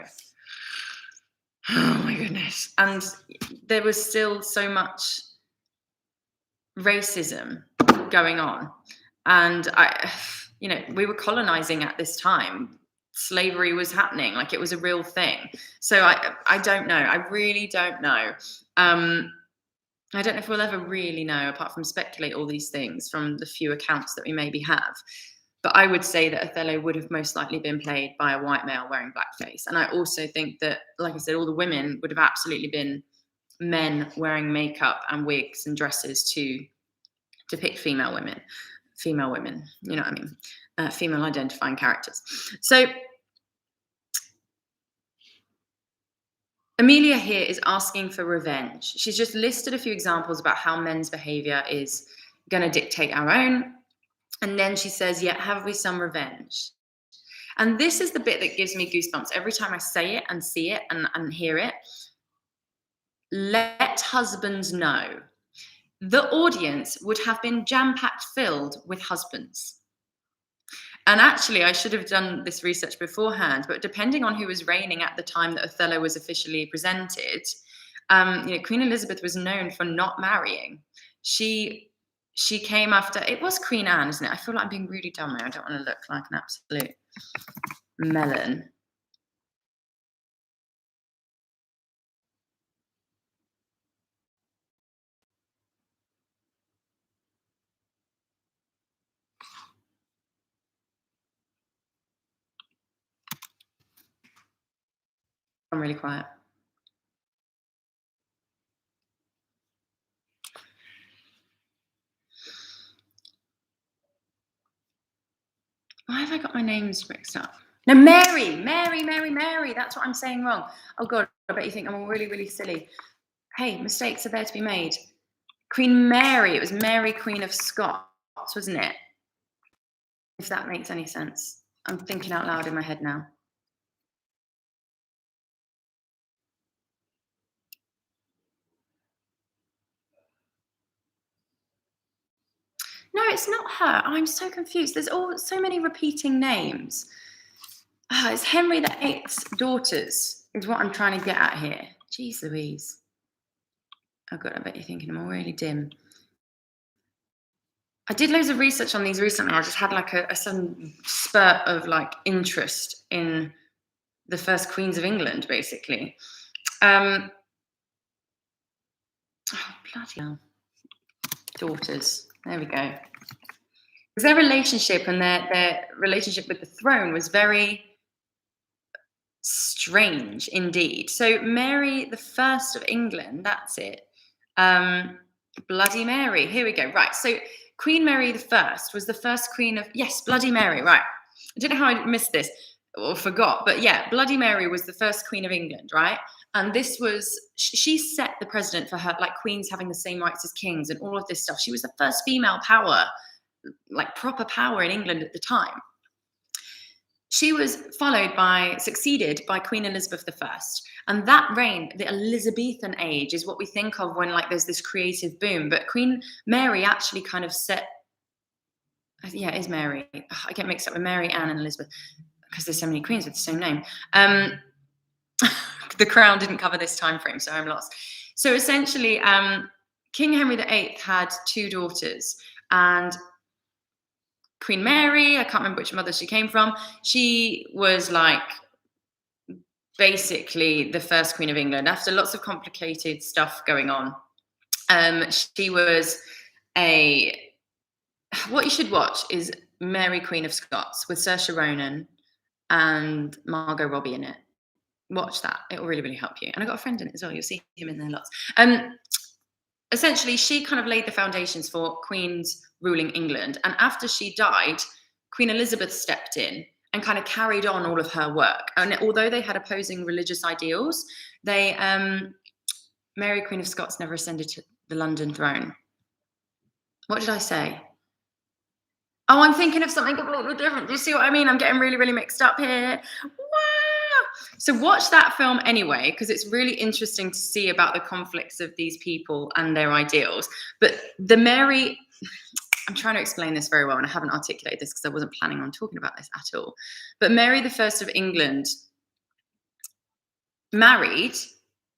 Oh my goodness. And there was still so much racism going on. And we were colonizing at this time. Slavery was happening, like it was a real thing. So I don't know. I really don't know. I don't know if we'll ever really know, apart from speculate all these things from the few accounts that we maybe have. But I would say that Othello would have most likely been played by a white male wearing blackface. And I also think that, like I said, all the women would have absolutely been men wearing makeup and wigs and dresses to depict female women, you know what I mean? Female identifying characters. So Emilia here is asking for revenge. She's just listed a few examples about how men's behavior is going to dictate our own. And then she says, yeah, have we some revenge? And this is the bit that gives me goosebumps every time I say it and see it and hear it. Let husbands know. The audience would have been jam-packed filled with husbands. And actually, I should have done this research beforehand, but depending on who was reigning at the time that Othello was officially presented, Queen Elizabeth was known for not marrying. She came after, it was Queen Anne, isn't it? I feel like I'm being really dumb here. I don't want to look like an absolute melon. I'm really quiet. Why have I got my names mixed up? No, Mary. That's what I'm saying wrong. Oh God, I bet you think I'm really, really silly. Hey, mistakes are there to be made. Queen Mary. It was Mary, Queen of Scots, wasn't it? If that makes any sense. I'm thinking out loud in my head now. No, it's not her. I'm so confused. There's so many repeating names. It's Henry VIII's daughters is what I'm trying to get at here. Jeez Louise. Oh God, I bet you're thinking I'm all really dim. I did loads of research on these recently. I just had like a sudden spurt of like interest in the first queens of England, basically. Oh, bloody hell. Daughters. There we go. Because their relationship and their relationship with the throne was very strange indeed. So Mary the First of England, that's it. Bloody Mary. Here we go. Right. So Queen Mary the First was the first queen of, yes, Bloody Mary. Right. I don't know how I missed this or forgot, but yeah, Bloody Mary was the first queen of England, right? And this was, she set the precedent for her, like queens having the same rights as kings and all of this stuff. She was the first female power, like proper power in England at the time. She was succeeded by Queen Elizabeth I. And that reign, the Elizabethan age, is what we think of when like there's this creative boom. But Queen Mary actually kind of set, yeah, it is Mary. I get mixed up with Mary, Anne, and Elizabeth because there's so many queens with the same name. The Crown didn't cover this time frame, so I'm lost. So essentially, King Henry VIII had 2 daughters, and Queen Mary, I can't remember which mother she came from, she was like basically the first Queen of England after lots of complicated stuff going on. She was what you should watch is Mary, Queen of Scots, with Saoirse Ronan and Margot Robbie in it. Watch that. It will really, really help you. And I got a friend in it as well. You'll see him in there lots. Essentially, she kind of laid the foundations for queens ruling England. And after she died, Queen Elizabeth stepped in and kind of carried on all of her work. And although they had opposing religious ideals, they Mary, Queen of Scots, never ascended to the London throne. What did I say? Oh, I'm thinking of something completely different. Do you see what I mean? I'm getting really, really mixed up here. Wow. So watch that film anyway, because it's really interesting to see about the conflicts of these people and their ideals. But the Mary, I'm trying to explain this very well, and I haven't articulated this because I wasn't planning on talking about this at all. But Mary I of England married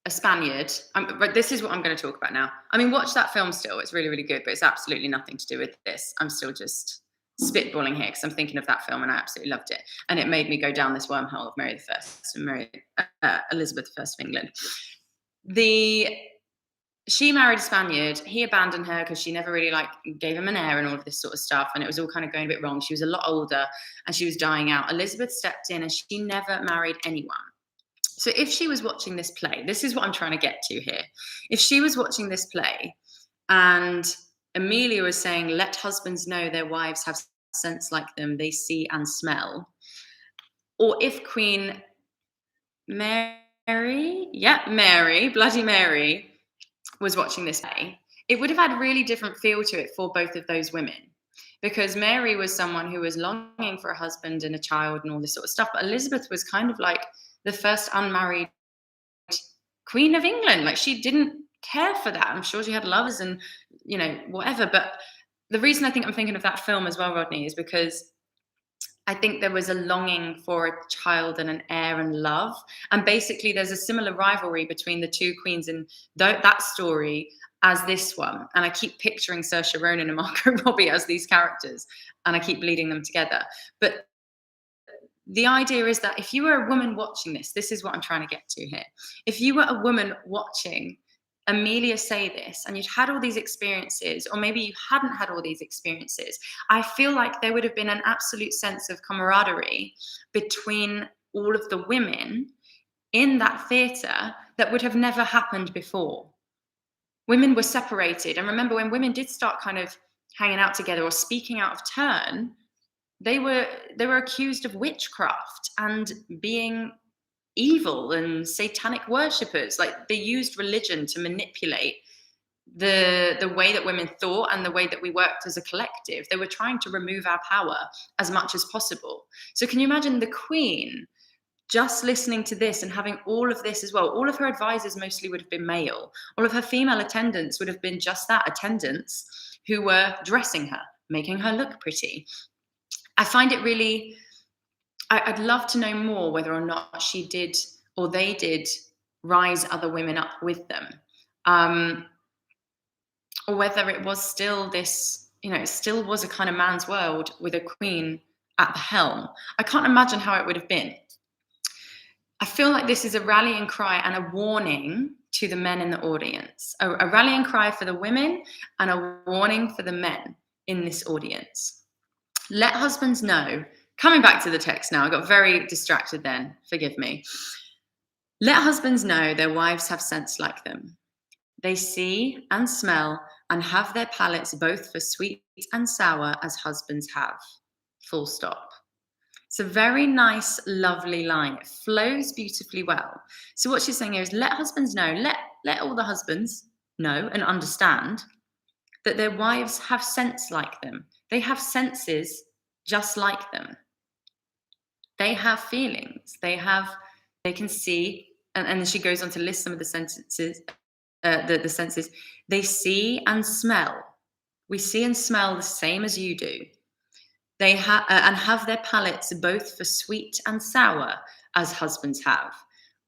a Spaniard. But this is what I'm going to talk about now. I mean, watch that film still. It's really, really good, but it's absolutely nothing to do with this. I'm still just spitballing here because I'm thinking of that film and I absolutely loved it. And it made me go down this wormhole of Mary I and Elizabeth I of England. She married a Spaniard. He abandoned her because she never really gave him an heir and all of this sort of stuff. And it was all kind of going a bit wrong. She was a lot older and she was dying out. Elizabeth stepped in and she never married anyone. So if she was watching this play, this is what I'm trying to get to here. If she was watching this play and Emilia was saying, let husbands know their wives have sense like them, they see and smell. Or if Queen Mary, Bloody Mary, was watching this play, it would have had a really different feel to it for both of those women. Because Mary was someone who was longing for a husband and a child and all this sort of stuff. But Elizabeth was kind of like the first unmarried Queen of England. Like, she didn't care for that. I'm sure she had lovers and, whatever. But the reason I think I'm thinking of that film as well, Rodney, is because I think there was a longing for a child and an heir and love. And basically there's a similar rivalry between the 2 queens in that story as this one. And I keep picturing Saoirse Ronan and Margot Robbie as these characters, and I keep bleeding them together. But the idea is that if you were a woman watching this is what I'm trying to get to here. If you were a woman watching Emilia say this and you'd had all these experiences, or maybe you hadn't had all these experiences, I feel like there would have been an absolute sense of camaraderie between all of the women in that theatre that would have never happened before. Women were separated. And remember, when women did start kind of hanging out together or speaking out of turn, they were accused of witchcraft and being evil and satanic worshippers. Like, they used religion to manipulate the way that women thought and the way that we worked as a collective. They were trying to remove our power as much as possible. So can you imagine the Queen just listening to this and having all of this as well? All of her advisors mostly would have been male. All of her female attendants would have been just that, attendants, who were dressing her, making her look pretty. I find it really, I'd love to know more whether or not she did, or they did, rise other women up with them. Or whether it was still this, it still was a kind of man's world with a queen at the helm. I can't imagine how it would have been. I feel like this is a rallying cry and a warning to the men in the audience. A rallying cry for the women and a warning for the men in this audience. Let husbands know. Coming back to the text now, I got very distracted then, forgive me. Let husbands know their wives have sense like them. They see and smell and have their palates both for sweet and sour as husbands have. Full stop. It's a very nice, lovely line. It flows beautifully well. So what she's saying here is let husbands know, let all the husbands know and understand that their wives have sense like them. They have senses just like them. They have feelings. They can see, and then she goes on to list some of the sentences, the senses. They see and smell. We see and smell the same as you do. They and have their palates both for sweet and sour, as husbands have.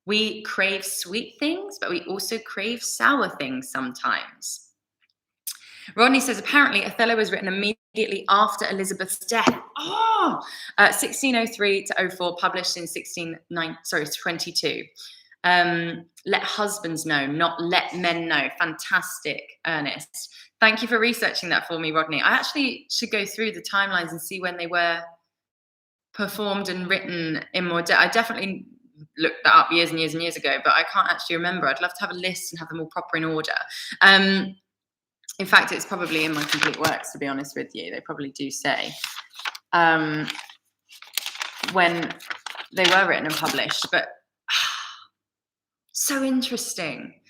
We crave sweet things, but we also crave sour things sometimes. Rodney says apparently Othello was written immediately after Elizabeth's death. 1603 to 04, published in 22. Let husbands know, not let men know. Fantastic, Ernest. Thank you for researching that for me, Rodney. I actually should go through the timelines and see when they were performed and written in more depth. I definitely looked that up years and years and years ago, but I can't actually remember. I'd love to have a list and have them all proper in order. In fact, it's probably in my complete works, to be honest with you. They probably do say when they were written and published, but so interesting.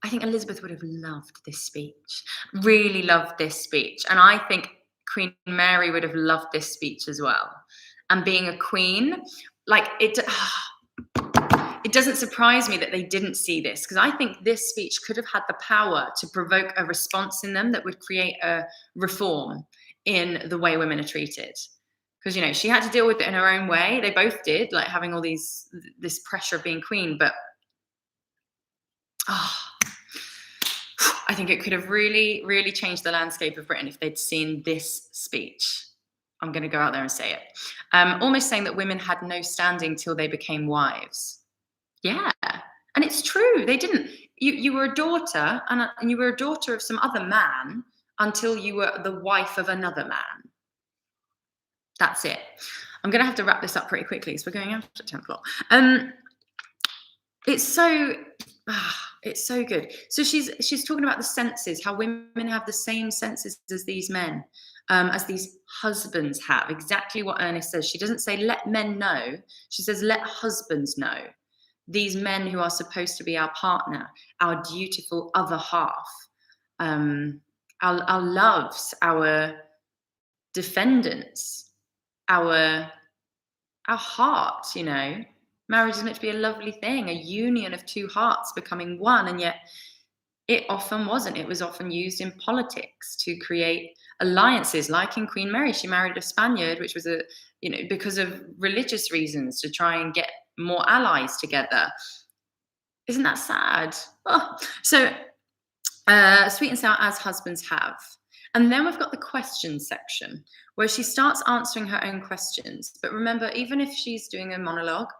I think Elizabeth would have loved this speech, really loved this speech. And I think Queen Mary would have loved this speech as well. And being a queen, like it doesn't surprise me that they didn't see this, because I think this speech could have had the power to provoke a response in them that would create a reform in the way women are treated. Because, you know, she had to deal with it in her own way. They both did, like having all this pressure of being queen. But I think it could have really, really changed the landscape of Britain if they'd seen this speech. I'm going to go out there and say it. Almost saying that women had no standing till they became wives. Yeah, and it's true. They didn't. You were a daughter, and you were a daughter of some other man until you were the wife of another man. That's it. I'm going to have to wrap this up pretty quickly because we're going out at 10 o'clock. It's so good. So she's talking about the senses, how women have the same senses as these men, as these husbands have. Exactly what Ernest says. She doesn't say let men know. She says let husbands know. These men who are supposed to be our partner, our dutiful other half, our loves, our defendants, our heart, you know. Marriage is meant to be a lovely thing, a union of two hearts becoming one, and yet it often wasn't. It was often used in politics to create alliances, like in Queen Mary. She married a Spaniard, which was because of religious reasons, to try and get more allies together. Isn't that sad? So sweet and sour as husbands have. And then we've got the question section where she starts answering her own questions. But remember, even if she's doing a monologue,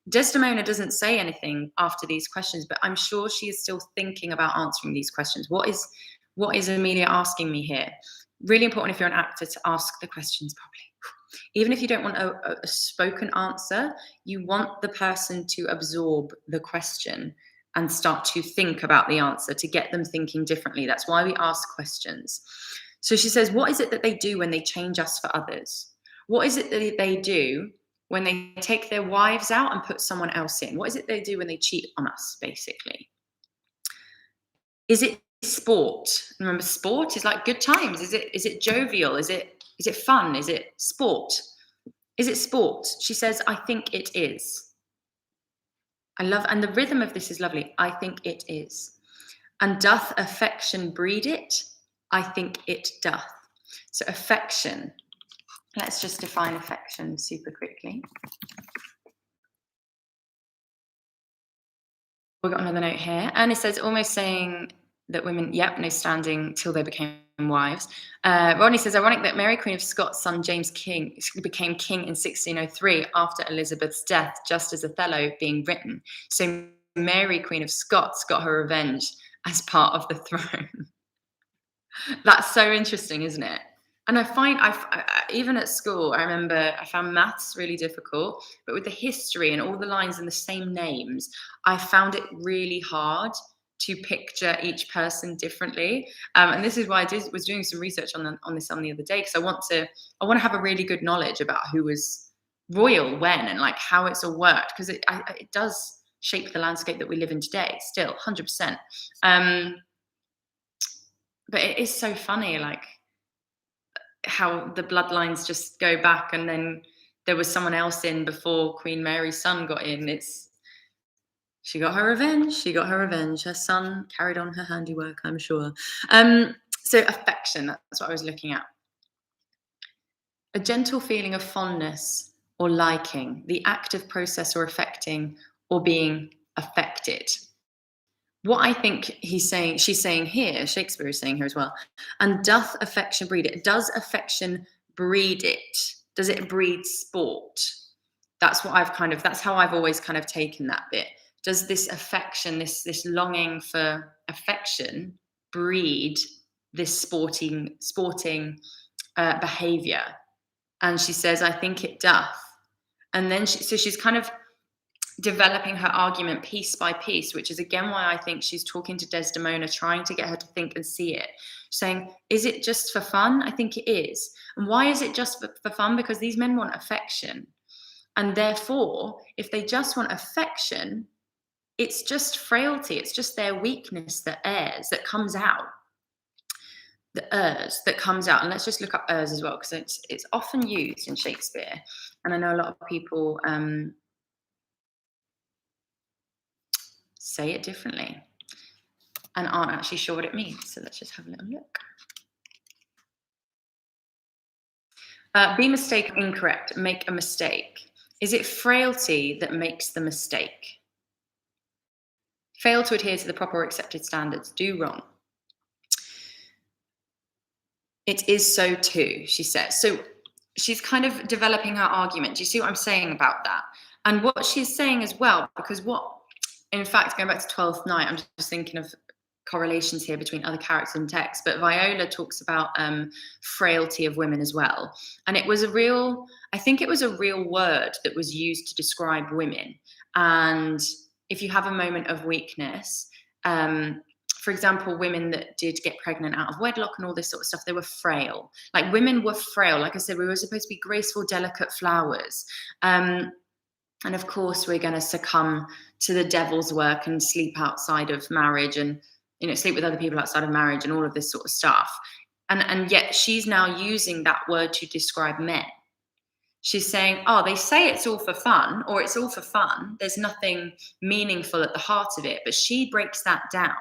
Desdemona doesn't say anything after these questions, but I'm sure she is still thinking about answering these questions. What is Emilia asking me here? Really important if you're an actor to ask the questions properly. Even if you don't want a spoken answer, you want the person to absorb the question and start to think about the answer, to get them thinking differently. That's why we ask questions. So she says, what is it that they do when they change us for others? What is it that they do when they take their wives out and put someone else in? What is it they do when they cheat on us, basically? Is it sport? Remember, sport is like good times. Is it jovial? Is it fun? Is it sport? Is it sport? She says, I think it is. And the rhythm of this is lovely. I think it is. And doth affection breed it? I think it doth. So affection. Let's just define affection super quickly. We've got another note here. And it says, almost saying that women, no standing till they became wives. Rodney says, ironic that Mary, Queen of Scots' son James King became king in 1603 after Elizabeth's death, just as Othello being written. So Mary, Queen of Scots, got her revenge as part of the throne. That's so interesting, isn't it? And I find, even at school, I remember I found maths really difficult, but with the history and all the lines and the same names, I found it really hard to picture each person differently. And this is why I was doing some research on this the other day, because I want to have a really good knowledge about who was royal when and like how it's all worked, because it does shape the landscape that we live in today, still, 100%. But it is so funny, like how the bloodlines just go back, and then there was someone else in before Queen Mary's son got in. She got her revenge. She got her revenge. Her son carried on her handiwork, I'm sure. So affection, that's what I was looking at. A gentle feeling of fondness or liking, the active process or affecting or being affected. What I think she's saying here, Shakespeare is saying here as well, and doth affection breed it? Does affection breed it? Does it breed sport? That's how I've always kind of taken that bit. Does this affection, this longing for affection, breed this sporting behavior? And she says, I think it doth. And then she's kind of developing her argument piece by piece, which is again why I think she's talking to Desdemona, trying to get her to think and see it, saying, is it just for fun? I think it is. And why is it just for fun? Because these men want affection. And therefore, if they just want affection, it's just frailty. It's just their weakness that comes out. The errs that comes out. And let's just look up errs as well, because it's often used in Shakespeare. And I know a lot of people say it differently and aren't actually sure what it means. So let's just have a little look. Be mistake incorrect, make a mistake. Is it frailty that makes the mistake? Fail to adhere to the proper or accepted standards, do wrong. It is so too, she says. So she's kind of developing her argument. Do you see what I'm saying about that? And what she's saying as well, because in fact, going back to 12th Night, I'm just thinking of correlations here between other characters in text, but Viola talks about frailty of women as well. And I think it was a real word that was used to describe women. And if you have a moment of weakness, for example, women that did get pregnant out of wedlock and all this sort of stuff, they were frail. Like women were frail. Like I said, we were supposed to be graceful, delicate flowers. And of course, we're going to succumb to the devil's work and sleep outside of marriage and, sleep with other people outside of marriage and all of this sort of stuff. And yet she's now using that word to describe men. She's saying, they say it's all for fun, or it's all for fun. There's nothing meaningful at the heart of it. But she breaks that down.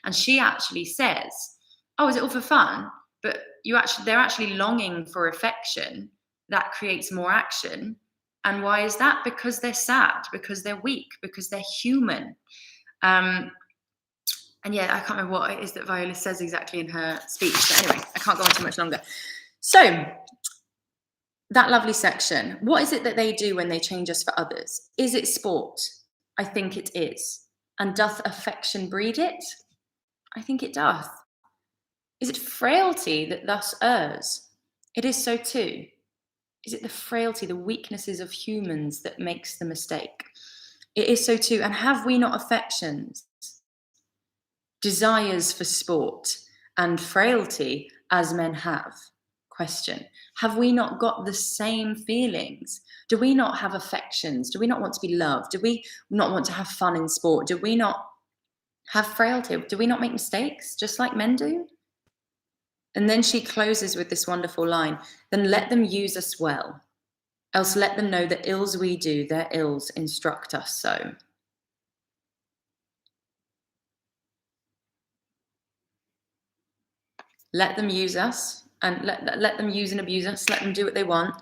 And she actually says, is it all for fun? But they're actually longing for affection. That creates more action. And why is that? Because they're sad, because they're weak, because they're human. And yeah, I can't remember what it is that Viola says exactly in her speech. But anyway, I can't go on too much longer. So that lovely section. What is it that they do when they change us for others? Is it sport? I think it is. And doth affection breed it? I think it doth. Is it frailty that thus errs? It is so too. Is it the frailty, the weaknesses of humans that makes the mistake? It is so too. And have we not affections, desires for sport and frailty as men have? Question. Have we not got the same feelings? Do we not have affections? Do we not want to be loved? Do we not want to have fun in sport? Do we not have frailty? Do we not make mistakes just like men do? And then she closes with this wonderful line, then let them use us well, else let them know the ills we do, their ills instruct us so. Let them use us, and let them use and abuse us, let them do what they want,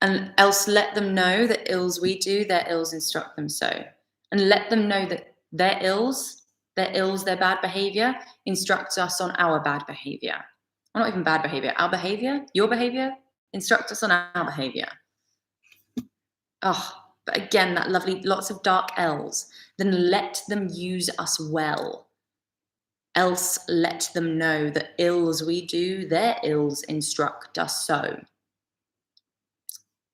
and else let them know that ills we do, their ills instruct them so. And let them know that their ills, their bad behavior, instructs us on our bad behavior. Well, not even bad behavior, our behavior, your behavior, instruct us on our behavior. But again, that lovely, lots of dark L's. Then let them use us well. Else let them know that ills we do, their ills instruct us so.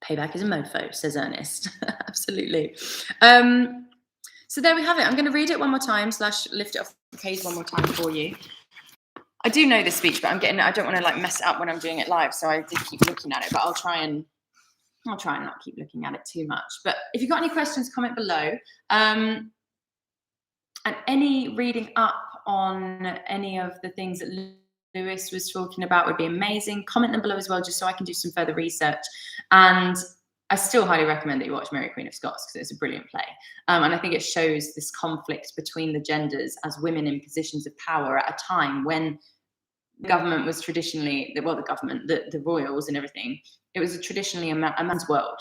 Payback is a mofo, says Ernest. Absolutely. So there we have it. I'm going to read it one more time / lift it off the page one more time for you. I do know this speech, but I don't want to mess it up when I'm doing it live, so I did keep looking at it, but I'll try and not keep looking at it too much. But if you've got any questions, comment below. And any reading up on any of the things that Lewis was talking about would be amazing. Comment them below as well, just so I can do some further research. And I still highly recommend that you watch Mary Queen of Scots because it's a brilliant play. And I think it shows this conflict between the genders as women in positions of power at a time when the government was traditionally, well, the royals and everything, it was traditionally a man's world.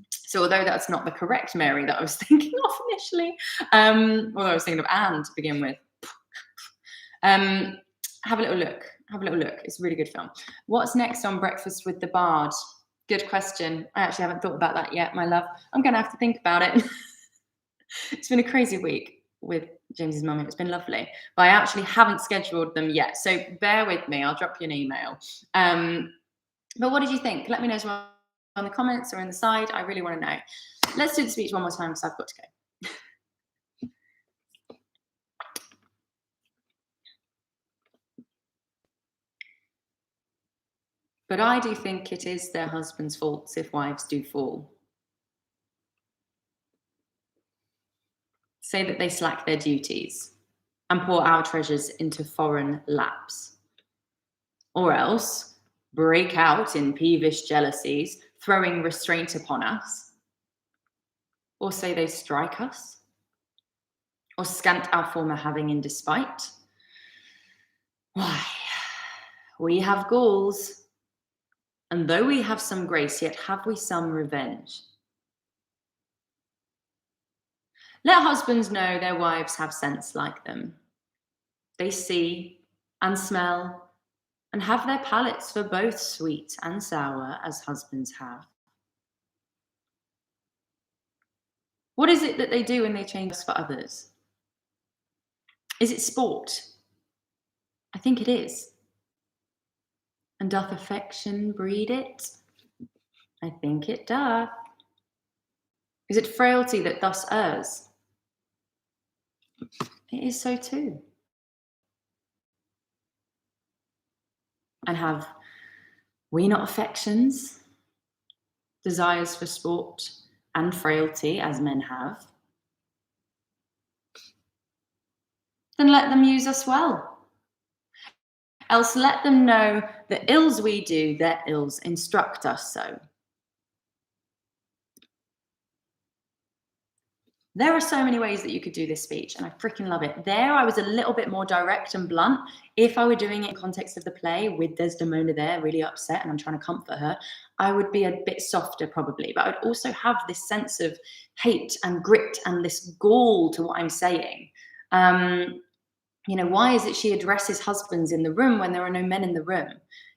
So although that's not the correct Mary that I was thinking of initially, although I was thinking of Anne to begin with, have a little look. Have a little look. It's a really good film. What's next on Breakfast with the Bard? Good question. I actually haven't thought about that yet, my love. I'm going to have to think about it. It's been a crazy week with James's mum. It's been lovely. But I actually haven't scheduled them yet. So bear with me. I'll drop you an email. But what did you think? Let me know as well in the comments or in the side. I really want to know. Let's do the speech one more time because I've got to go. But I do think it is their husbands' faults if wives do fall. Say that they slack their duties and pour our treasures into foreign laps. Or else break out in peevish jealousies, throwing restraint upon us. Or say they strike us. Or scant our former having in despite. Why, we have galls. And though we have some grace, yet have we some revenge. Let husbands know their wives have sense like them. They see and smell and have their palates for both sweet and sour as husbands have. What is it that they do when they change us for others? Is it sport? I think it is. And doth affection breed it? I think it doth. Is it frailty that thus errs? It is so too. And have we not affections, desires for sport and frailty as men have? Then let them use us well. Else let them know the ills we do, their ills instruct us so. There are so many ways that you could do this speech, and I freaking love it. There, I was a little bit more direct and blunt. If I were doing it in context of the play with Desdemona there, really upset, and I'm trying to comfort her, I would be a bit softer probably, but I would also have this sense of hate and grit and this gall to what I'm saying. You know, why is it she addresses husbands in the room when there are no men in the room?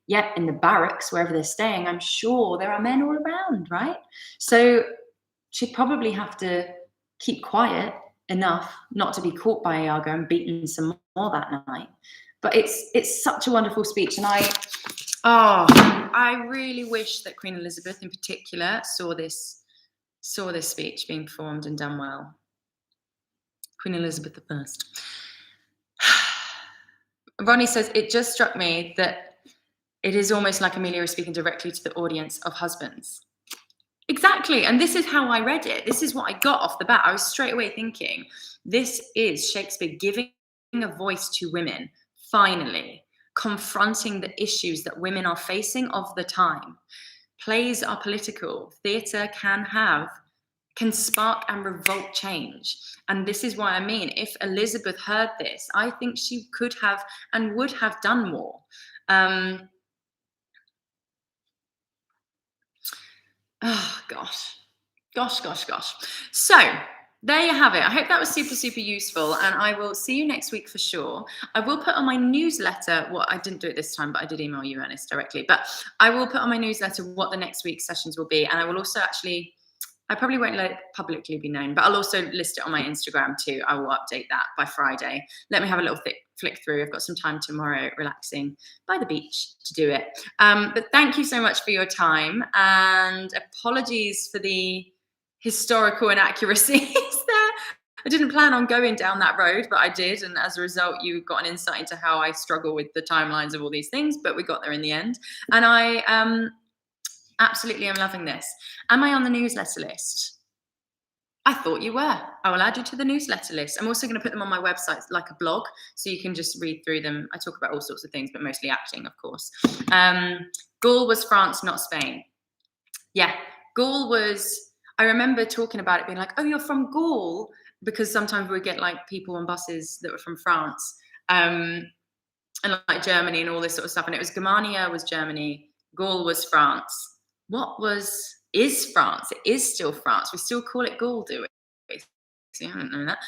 Yet in the barracks, wherever they're staying, I'm sure there are men all around, right? So she'd probably have to keep quiet enough not to be caught by Iago and beaten some more that night. But it's such a wonderful speech, and I really wish that Queen Elizabeth in particular saw this speech being performed and done well. Queen Elizabeth I. Ronnie says, it just struck me that it is almost like Emilia is speaking directly to the audience of husbands. Exactly, and this is how I read it. This is what I got off the bat. I was straight away thinking, this is Shakespeare giving a voice to women, finally, confronting the issues that women are facing of the time. Plays are political. Theatre can spark and revolt change. And this is what I mean. If Elizabeth heard this, I think she could have and would have done more. Oh, gosh. So there you have it. I hope that was super, super useful. And I will see you next week for sure. I will put on my newsletter, well, I didn't do it this time, but I did email you, Ernest, directly. But I will put on my newsletter what the next week's sessions will be. And I will also I probably won't let it publicly be known, but I'll also list it on my Instagram too. I will update that by Friday. Let me have a little flick through. I've got some time tomorrow relaxing by the beach to do it. But thank you so much for your time, and apologies for the historical inaccuracies there. I didn't plan on going down that road, but I did. And as a result, you got an insight into how I struggle with the timelines of all these things, but we got there in the end. And I absolutely am loving this. Am I on the newsletter list? I thought you were. I will add you to the newsletter list. I'm also going to put them on my website like a blog, so you can just read through them. I talk about all sorts of things, but mostly acting, of course. Gaul was France, not Spain. Yeah, Gaul was, I remember talking about it being like, oh, you're from Gaul, because sometimes we get like people on buses that were from France, and like Germany and all this sort of stuff. And it was Germania was Germany, Gaul was France. Is France? It is still France. We still call it Gaul, do we? So I don't know that.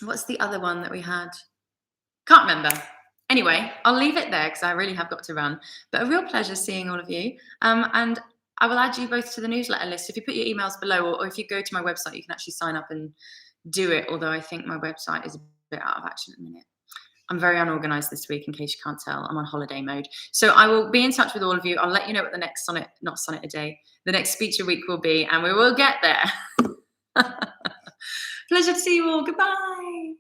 What's the other one that we had? Can't remember. Anyway, I'll leave it there because I really have got to run. But a real pleasure seeing all of you. And I will add you both to the newsletter list. If you put your emails below, or if you go to my website, you can actually sign up and do it. Although I think my website is a bit out of action at the minute. I'm very unorganized this week, in case you can't tell. I'm on holiday mode. So I will be in touch with all of you. I'll let you know what the next the next speech a week will be, and we will get there. Pleasure to see you all. Goodbye.